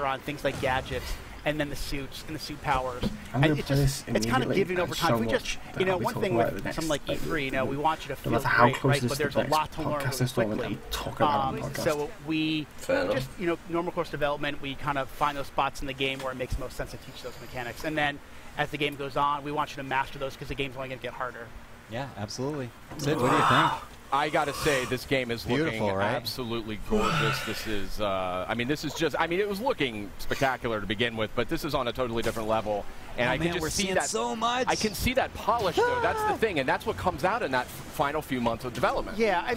on things like gadgets and then the suits and the suit powers. I'm And it's kind of giving over time. So we just, you know, one thing with something like E3, you know, we want you to feel great, right? But there's a lot to learn really quickly. So we just, you know, normal course development, we kind of find those spots in the game where it makes most sense to teach those mechanics. And then as the game goes on, we want you to master those because the game's only going to get harder. Yeah, absolutely. Sid, what do you think? I gotta say, this game is looking absolutely gorgeous. This is, I mean, this is just, I mean, it was looking spectacular to begin with, but this is on a totally different level. And I can just see that so much. I can see that polish, though. That's the thing, and that's what comes out in that final few months of development. Yeah, I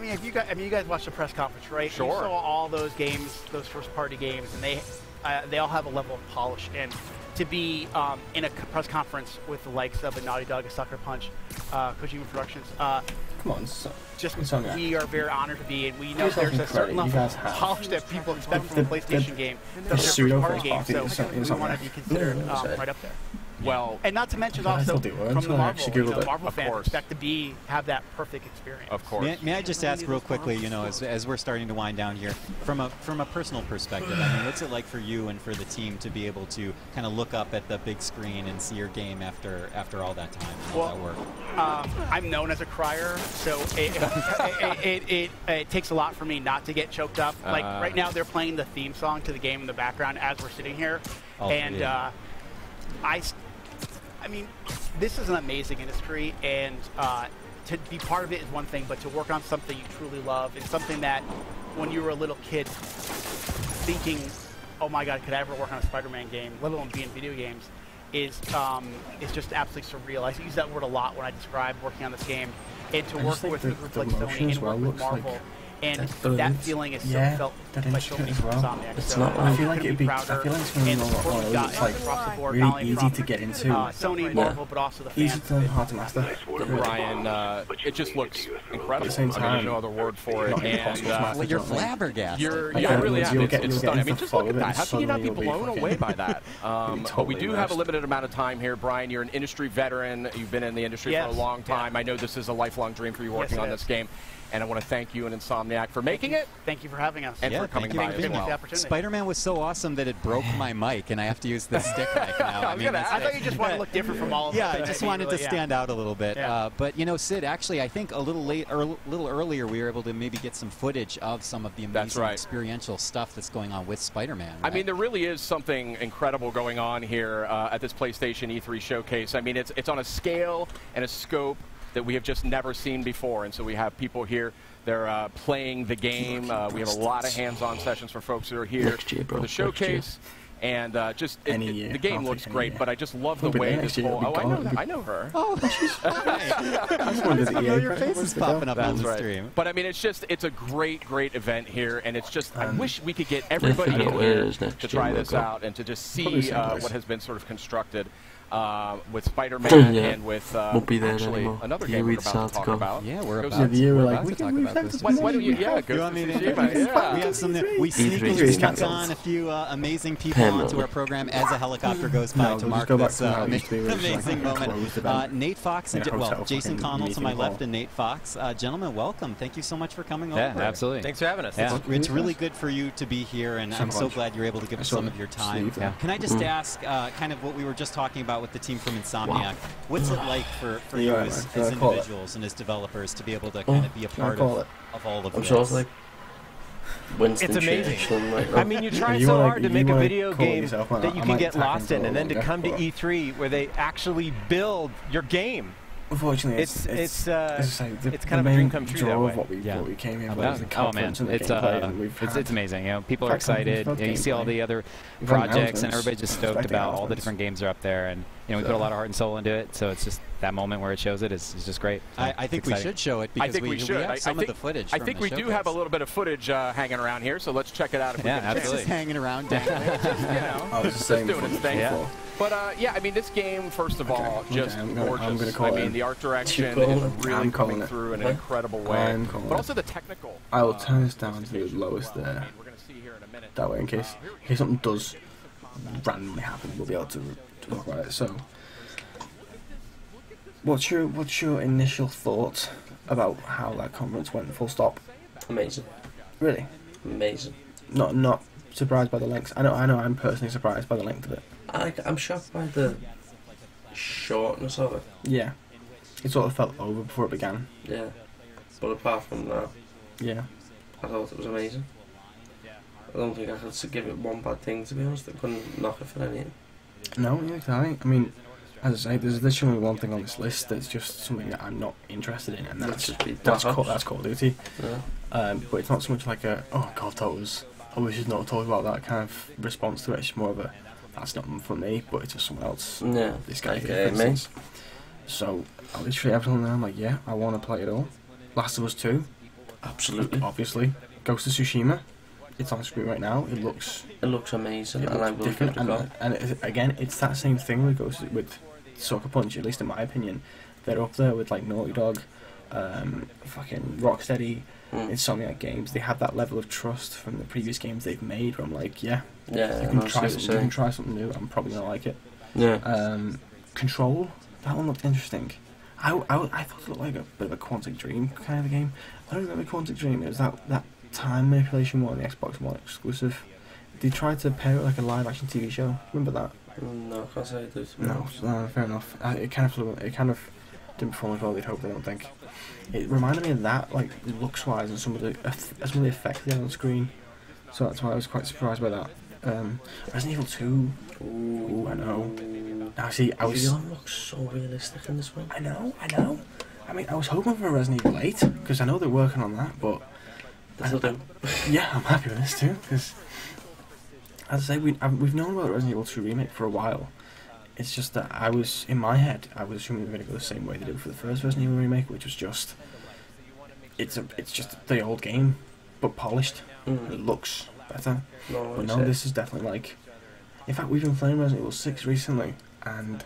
mean, if you guys watched the press conference, right? Sure. You saw all those games, those first-party games, and they all have a level of polish. And to be in a press conference with the likes of a Naughty Dog, a Sucker Punch, Kojima Productions. Come on, we are very honored to be, and we know there's a certain level of polish that people expect from a PlayStation game. That's their first-party game, so we want to be considered right up there. Well, and not to mention also from the Marvel, you know, Marvel fans expect to have that perfect experience. Of course. May I just ask real quickly, you know, as we're starting to wind down here, from a personal perspective, I mean, what's it like for you and for the team to be able to kind of look up at the big screen and see your game after all that time and all that work? I'm known as a crier, so it takes a lot for me not to get choked up. Like right now, they're playing the theme song to the game in the background as we're sitting here, and I mean, this is an amazing industry, and to be part of it is one thing, but to work on something you truly love and something that when you were a little kid thinking, oh my God, could I ever work on a Spider-Man game, let alone be in video games, is just absolutely surreal. I use that word a lot when I describe working on this game, and to work with a group like Sony and work with Marvel. And that feeling is so felt by so many people in Insomniac. It's not. I feel like it'd be. I feel like it's going to be it's like really easy to get into. Sony, Marvel, but also the fans. Easy to learn, hard to master. Ryan, it just looks incredible. At the same time, there's no other word for it. And well, you're flabbergasted. Yeah, really. It's stunning. I mean, just look at that. How can you not be blown away by that? But we do have a limited amount of time here, Brian. You're an industry veteran. You've been in the industry for a long time. I know this is a lifelong dream for you working on this game. And I want to thank you and Insomniac for making it. Thank you for having us. And for coming by as well. Spider-Man was so awesome that it broke my mic, and I have to use this stick mic now. I thought you just wanted to look different from all of us. Yeah, I just wanted to stand out a little bit. But, you know, Sid, actually, I think a little earlier we were able to maybe get some footage of some of the amazing experiential stuff that's going on with Spider-Man. Right? I mean, there really is something incredible going on here at this PlayStation E3 showcase. I mean, it's on a scale and a scope that we have just never seen before. And so we have people here, they're playing the game. We have a lot of hands-on sessions for folks who are here for the showcase. And just the game looks great, but I just love the way this whole. Oh, I know her. Oh, she's familiar faces popping up on the stream. But I mean, it's a great event here, and it's just I wish we could get everybody in here to try this out and to just see what has been sort of constructed. With Spider-Man and with actually another game we're about to talk about. Yeah, we're about to talk about this. Why don't you? Yeah, go to We have some. We sneakily snuck on a few amazing people onto our program as a helicopter goes by to mark this amazing moment. Nate Fox and Jason Connell to my left and Nate Fox. Gentlemen, welcome. Thank you so much for coming over. Yeah, absolutely. Thanks for having us. It's really good for you to be here, and I'm so glad you're able to give us some of your time. Can I just ask, kind of what we were just talking about with the team from Insomniac, what's it like for you as individuals and as developers to be able to kind of be a part of all of this? It's amazing. I mean, you try so hard to make a video game that you can get lost in, and then to come to E3 where they actually build your game. Unfortunately, it's kind of a dream come true that way. What we came here oh man, it's amazing. You know, people are excited. You know, you see all the other projects, and everybody's just stoked about all the different games that are up there. And you know, we put a lot of heart and soul into it. So it's just that moment where it shows it is just great. I think we should show it because we have some of the footage. I think we do have a little bit of footage hanging around here, so let's check it out. If we can. Absolutely. Just hanging around. I was just saying doing its thing. But yeah, I mean, this game, first of all, just gorgeous. I mean, the art direction is really coming through in an incredible way, but also the technical. I will turn this down to the lowest there. We're going to see here in a minute. That way, in case something does randomly happen, we'll be able to talk about it. So, what's your initial thoughts about how that conference went? Full stop. Amazing. Really? Amazing. Not surprised by the length. I know. I'm personally surprised by the length of it. I'm shocked by the shortness of it. Yeah, it sort of felt over before it began. Yeah, but apart from that, yeah, I thought it was amazing. I don't think I could give it one bad thing, to be honest. I couldn't knock it for anything. No, yeah, exactly. I mean, as I say, there's literally one thing on this list that's just something that I'm not interested in, and that's Call of Duty. Yeah. But it's not so much like a God, we should not talk about that kind of response to it. It's more of a that's not for me, but it's for someone else. Yeah. This guy, for instance. So I literally everything there. I'm like, yeah, I want to play it all. Last of Us 2. Absolutely. Obviously. Ghost of Tsushima. It's on screen right now. It looks amazing, and I will give it a go. And again, it's that same thing with Sucker Punch. At least in my opinion, they're up there with like Naughty Dog, fucking Rocksteady, Insomniac Games. They have that level of trust from the previous games they've made. Where I'm like, yeah, you can try something new. I'm probably gonna like it. Yeah. Control. That one looked interesting. I thought it looked like a bit of a Quantic Dream kind of a game. I don't remember Quantic Dream. It was that time manipulation one, the Xbox One exclusive. They tried to pair it like a live action TV show. Remember that? No, I can't say I did. No, fair enough. It kind of didn't perform as well as they'd hoped. I don't think. It reminded me of that, like looks wise, and some of the effects they had on screen. So that's why I was quite surprised by that. Resident Evil 2. Ooh, I know. Now see, Leon looks so realistic in this one. I know. I mean, I was hoping for a Resident Evil 8 because I know they're working on that, but. Yeah, I'm happy with this too, because as I say, we've known about the Resident Evil 2 remake for a while. It's just that in my head, I was assuming they were going to go the same way they did for the first Resident Evil remake, which was just, it's just the old game, but polished. It looks better. But no, this is definitely like, in fact, we've been playing Resident Evil 6 recently, and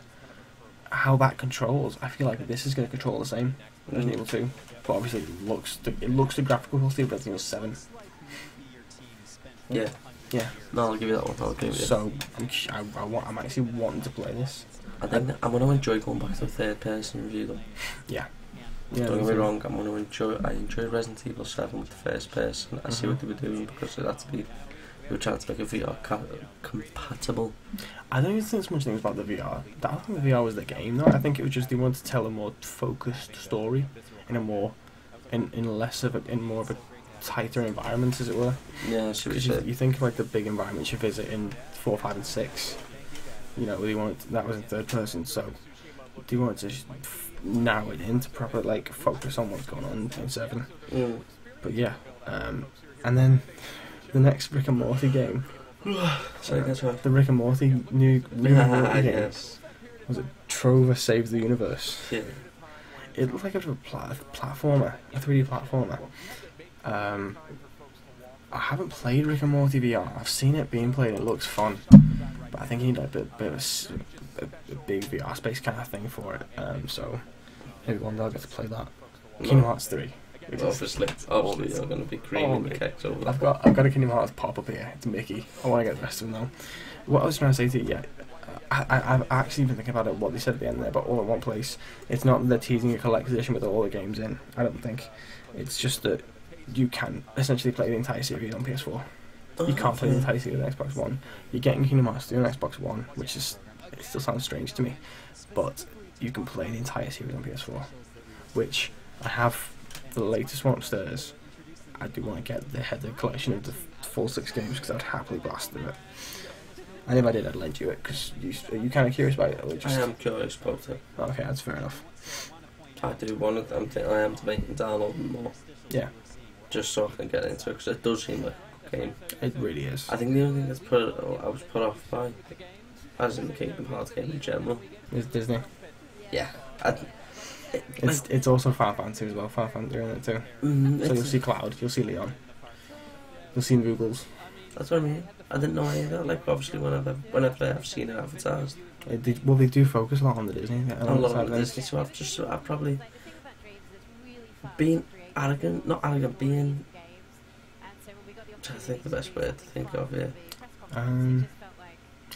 how that controls, I feel like this is going to control the same Resident Evil 2. But obviously it looks the graphical quality of Resident Evil 7. Yeah. Yeah. No, I'll give you that one. I'll give you So I'm actually wanting to play this. I think I'm going to enjoy going back to the third person review though. Yeah. Don't get me wrong. I'm going to enjoy. I enjoyed Resident Evil 7 with the first person. I see what they were doing because they were trying to make it VR compatible. I don't even think there's much things about the VR. I don't think the VR was the game though. I think it was just they wanted to tell a more focused story in more of a tighter environment, as it were. Yeah, so you think of like the big environments you visit in 4, 5, and 6. You know, that was in third person, so they wanted to narrow it in to proper like focus on what's going on in 7. But yeah, and then the next Rick and Morty game. Sorry, that's right. The Rick and Morty new Rick and Morty game. Yes. Was it Trover Saves the Universe? Yeah. It looked like a platformer, a 3D platformer. I haven't played Rick and Morty VR. I've seen it being played. It looks fun, but I think you need like a bit of a big VR space kind of thing for it. So maybe one day I'll get to play that. Kingdom Hearts 3. Obviously, you're going to be creaming the cakes over that. I've got a Kingdom Hearts pop up here. It's Mickey. I want to get the rest of them now. What I was trying to say to you, I've actually been thinking about it, what they said at the end there, but all in one place. It's not that they're teasing a collector's edition with all the games in, I don't think. It's just that you can essentially play the entire series on PS4. You can't play the entire series on Xbox One. You're getting Kingdom Hearts 3 on Xbox One, which is, it still sounds strange to me, but you can play the entire series on PS4, which I have the latest one upstairs. I do want to get the collection of the full 6 games because I'd happily blast through it. And if I did, I'd lend you it, because are you kind of curious about it? Or just... I am curious about it. Okay, that's fair enough. I do want to, I am debating downloading more. Yeah. Just so I can get into it, because it does seem like a game. It really is. I think the only thing that's I was put off by, as in the Kingdom Hearts game in general, is Disney. Yeah. It's also Final Fantasy as well. Final Fantasy in it too. So you'll see Cloud, you'll see Leon, you'll see Noogles. That's what I mean. I didn't know any of that. Like obviously, whenever I've seen it advertised. They do focus a lot on the Disney. A lot on the Disney. So I've probably been arrogant, not arrogant, being. I'm trying to think the best word to think of here.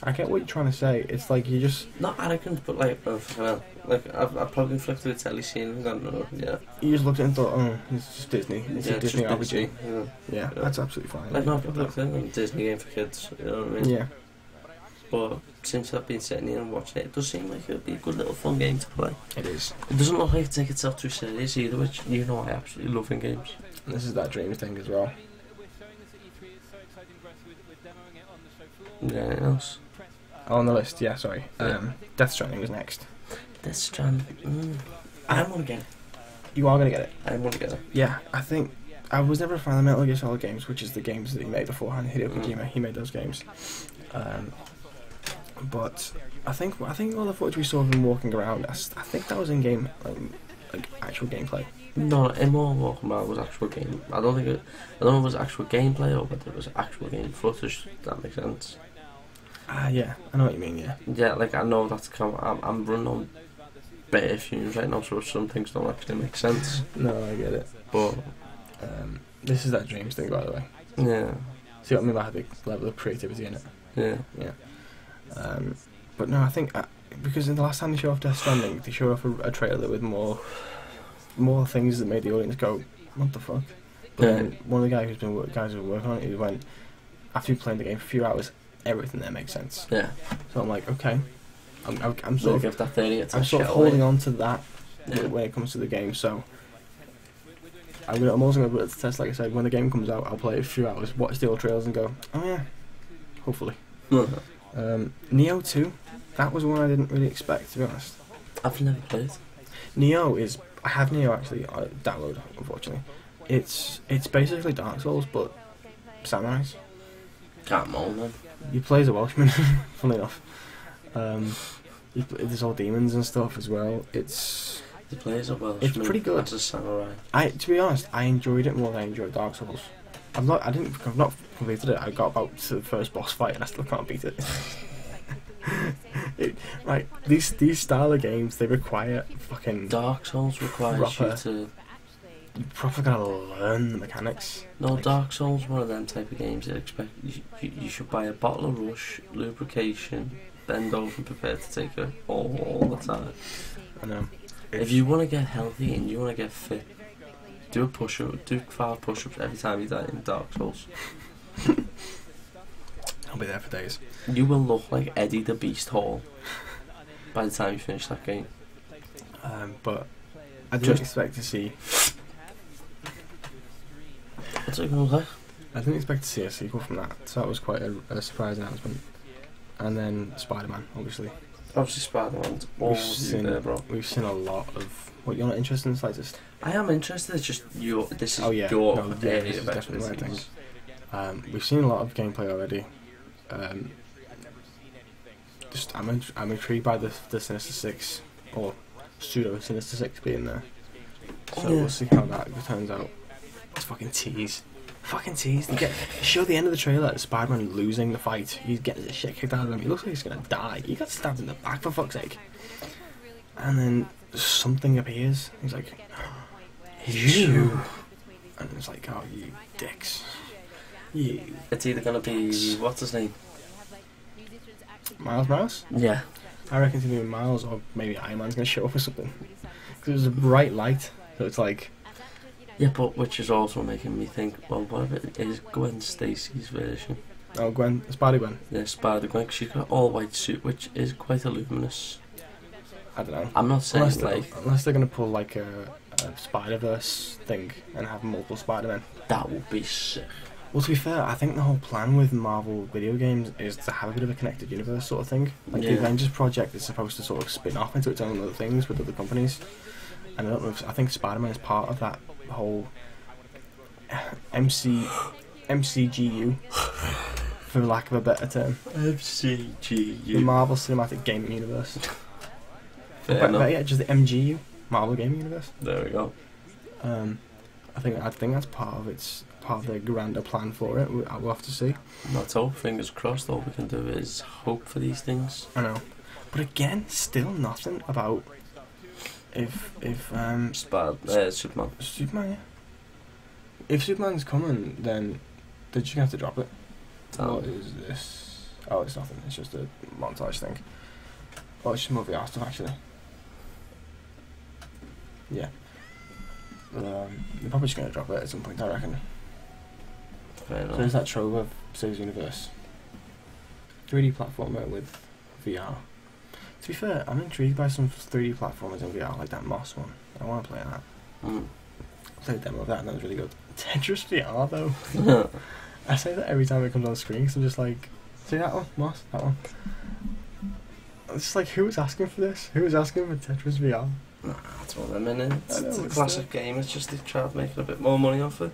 I get what you're trying to say. It's like you just not arrogant, but like, oh, fucking hell. Like I've probably flicked through the telly scene and gone, no, yeah. You just looked at it and thought, oh, it's just Disney. It's a Disney RPG. Disney, yeah, that's absolutely fine. Like, not looked at a Disney game for kids. You know what I mean? Yeah. But since I've been sitting here and watching it, it does seem like it would be a good little fun game to play. It is. It doesn't look like it takes itself too serious either, which you know I absolutely love in games. And this is that dream thing as well. Yeah, anything else? On the list, yeah, sorry. Death Stranding was next. Death Stranding. I want to get it. You are going to get it? I want to get it. Yeah, I think... I was never a fan of Metal Gear Solid games, which is the games that he made beforehand. Hideo Kojima, he made those games. But I think all the footage we saw of him walking around, I think that was in-game, like actual gameplay. No, in more walking around was actual game. I don't know if it was actual gameplay or whether it was actual game footage. That makes sense. Yeah, I know what you mean, yeah. Yeah, like I know that's I'm running on better fumes right now, so some things don't actually make sense. No, I get it. But this is that dreams thing, by the way. Yeah. See what I mean by the level of creativity in it? Yeah. Yeah. But no, I think because in the last time they showed off Death Stranding, they showed off a trailer with more things that made the audience go, "What the fuck?" But then one of the guys who were working on it, he went, after playing the game for a few hours, everything there makes sense. Yeah. So I'm like, okay, I'm sort of that 30 I'm sort of holding on to that when it comes to the game. So I'm also going to put it to test. Like I said, when the game comes out, I'll play it for a few hours, watch the old trailers, and go, oh yeah, hopefully. Neo 2, that was one I didn't really expect, to be honest. I've never played. Neo is... I have Neo actually downloaded, unfortunately. It's basically Dark Souls, but samurais. Come on, man. You play as a Welshman, funny enough. There's all demons and stuff as well. It's... You play as a Welshman. It's pretty good. As a samurai. To be honest, I enjoyed it more than I enjoyed Dark Souls. I've not completed it. I got about to the first boss fight and I still can't beat it. Right, these style of games, they require fucking... Dark Souls requires you to... You're proper gotta learn the mechanics. No, Dark Souls is one of them type of games that expect you should buy a bottle of Rush, lubrication, bend over and prepare to take it all the time. I know. If you want to get healthy and you want to get fit, do 5 push-ups every time you die in Dark Souls. I'll be there for days. You will look like Eddie the Beast Hall by the time you finish that game. But I didn't expect to see... What's it going to look like? I didn't expect to see a sequel from that, so that was quite a surprise announcement. And then Spider-Man, obviously. Obviously Spider-Man's always there, bro. We've seen a lot of... What, you're not interested in the slightest? I am interested, it's just your area of expertise. We've seen a lot of gameplay already. I'm intrigued by the Sinister Six, or pseudo Sinister Six being there. So we'll see how that turns out. It's fucking tease. They show the end of the trailer, Spider-Man losing the fight. He's getting his shit kicked out of him. He looks like he's gonna die. He got stabbed in the back, for fuck's sake. And then something appears. He's like, you. And it's like, oh, you dicks. You. It's either gonna be, what's his name? Miles Morales? Yeah. I reckon it's either Miles or maybe Iron Man's gonna show up or something. Because it was a bright light, so it's like... Yeah, but which is also making me think, well, what if it is Gwen Stacy's version? Oh, Gwen, Spider-Gwen? Yeah, Spider-Gwen, because she's got an all-white suit, which is quite luminous. I don't know. I'm not saying, unless they're going to pull, like, a Spider-Verse thing and have multiple Spider-Men. That would be sick. Well, to be fair, I think the whole plan with Marvel video games is to have a bit of a connected universe sort of thing. Like, the Avengers project is supposed to sort of spin off into its own other things with other companies. And I don't know I think Spider-Man is part of that whole MCGU, for lack of a better term. MCGU. The Marvel Cinematic Gaming Universe. Fair enough. Yeah, just the MGU, Marvel Gaming Universe. There we go. I think that's part of their grander plan for it. We'll have to see. That's all. Fingers crossed. All we can do is hope for these things. I know, but again, still nothing about if Superman. Superman, yeah. If Superman's coming, then they're just gonna have to drop it. What is this? Oh, it's nothing. It's just a montage thing. Oh, it's just more VR stuff, actually. Yeah. They're probably just going to drop it at some point, I reckon. Fair enough. So there's that trove of Saves Universe. 3D platformer with VR. To be fair, I'm intrigued by some 3D platformers in VR, like that Moss one. I want to play that. I played a demo of that and that was really good. Tetris VR, though. I say that every time it comes on screen, because I'm just like, see that one? Moss? That one? It's just like, who was asking for this? Who was asking for Tetris VR? Nah, that's one of them, innit? It's a classic game, it's just they've tried making a bit more money off it.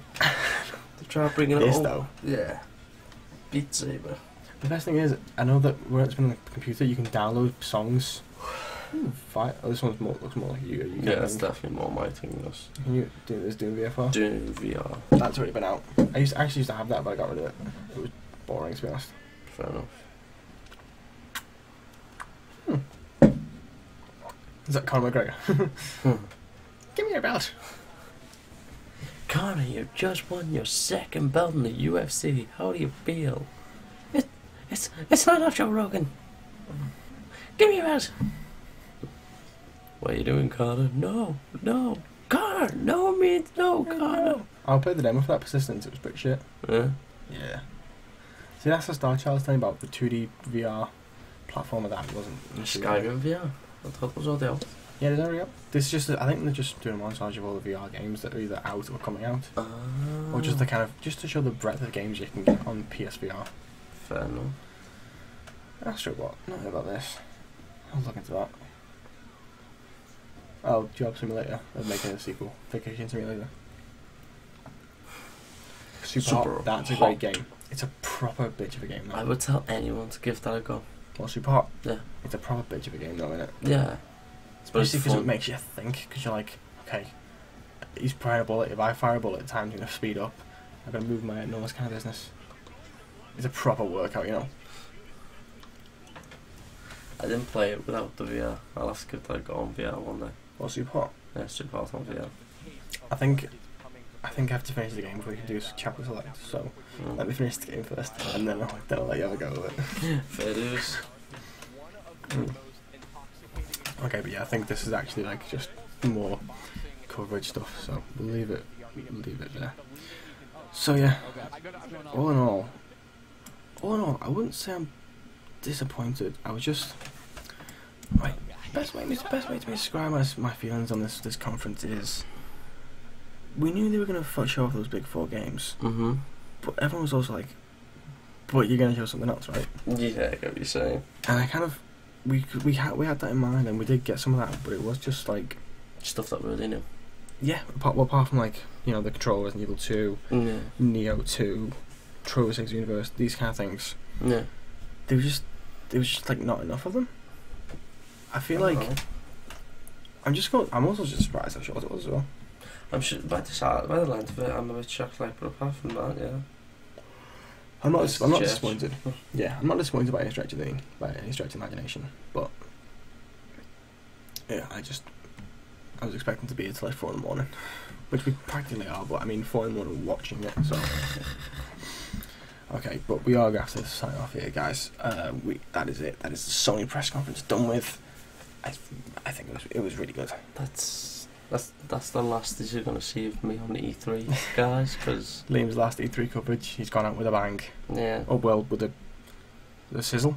They've tried bringing it home. Though. Yeah. Beat Saber. The best thing is, I know that when it's been on the computer, you can download songs. Oh, this one looks more like you. Yeah, it's definitely more my thing. This. Can you do this Doom VR? Doom VR. That's already been out. I actually used to have that, but I got rid of it. It was boring, to be honest. Fair enough. Is that Conor McGregor? Give me your belt. Conor, you just won your second belt in the UFC. How do you feel? It's not Joe Rogan. Give me your belt. What are you doing, Conor? No. Conor, no means no, Conor. I'll play the demo for that Persistence. It was pretty shit. Yeah. Yeah. See, that's the Star Child thing about the 2D VR platformer that wasn't. Skyrim VR. I thought it was all out. Yeah, they're already up. This is just. I think they're just doing a montage of all the VR games that are either out or coming out, or just the kind of just to show the breadth of games you can get on PSVR. Fair enough. Astro what? Not know about this. I'll look into that. Oh, Job Simulator. They're making a sequel. Vacation Simulator. Super Hot. That's a great game. It's a proper bitch of a game, though. I would tell anyone to give that a go. Well, Super Hot? Yeah. It's a proper bitch of a game, though, isn't it? Yeah. Especially because it makes you think, because you're like, okay, he's firing a bullet. If I fire a bullet, time's going to speed up. I've got to move my head and all this kind of business. It's a proper workout, you know. I didn't play it without the VR. I'll have to give that a go on VR one day. Well, Super Hot? Yeah, Super Hot on VR. I think I have to finish the game before we can do chapter select, so let me finish the game first, and then I'll let you have a go with it. Fair dues. Okay, but yeah, I think this is actually like just more coverage stuff, so we'll leave it there. So yeah, all in all, I wouldn't say I'm disappointed. I was just best way to describe my feelings on this conference is we knew they were going to show off those big 4 games, but everyone was also like, but you're going to show something else, right? Yeah, I get what you're saying. And I kind of we had that in mind, and we did get some of that, but it was just like stuff that we already knew. Yeah, apart from like, you know, the controllers, Evil 2, Neo 2, Trover 6 Universe, these kind of things. Yeah. There was just like not enough of them. I feel like I'm also just surprised how short it was as well. I'm sure by the length of it, I'm a bit shocked. Like, but apart from that, yeah. I'm not disappointed. Yeah, I'm not disappointed by any stretch of imagination. But yeah, I was expecting to be here till like 4 in the morning, which we practically are. But I mean, 4 in the morning watching it. So okay, but we are going to have to sign off here, guys. That is it. That is the Sony press conference done with. I think it was really good. That's the last that you're going to see of me on the E3, guys, because Liam's last E3 coverage, he's gone out with a bang. Yeah. Oh, well, with a sizzle.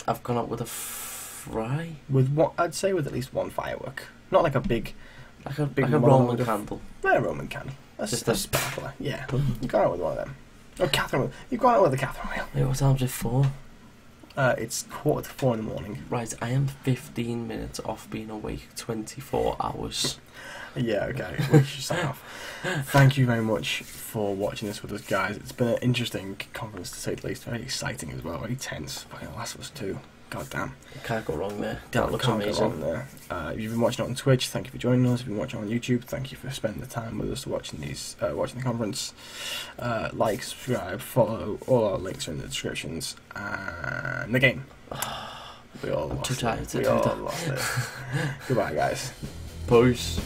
I've gone out with a fry. With what I'd say with at least one firework, not like a big, like a Roman candle. Yeah, a Roman candle. Just a sparkler. Yeah, you gone out with one of them. Oh, Catherine, you've gone out with a Catherine wheel. Wait, what time's it for? It's 4:45 in the morning. Right, I am 15 minutes off being awake 24 hours. Yeah, okay, we should sign off. Thank you very much for watching this with us, guys. It's been an interesting conference, to say the least. Very exciting as well, very tense. Fucking Last of Us 2. God damn. Can't go wrong there. That looks amazing. There. If you've been watching it on Twitch, thank you for joining us. If you've been watching on YouTube, thank you for spending the time with us watching the conference. Like, subscribe, follow. All our links are in the descriptions. And the game. We all lost it. We all lost it. Goodbye, guys. Peace.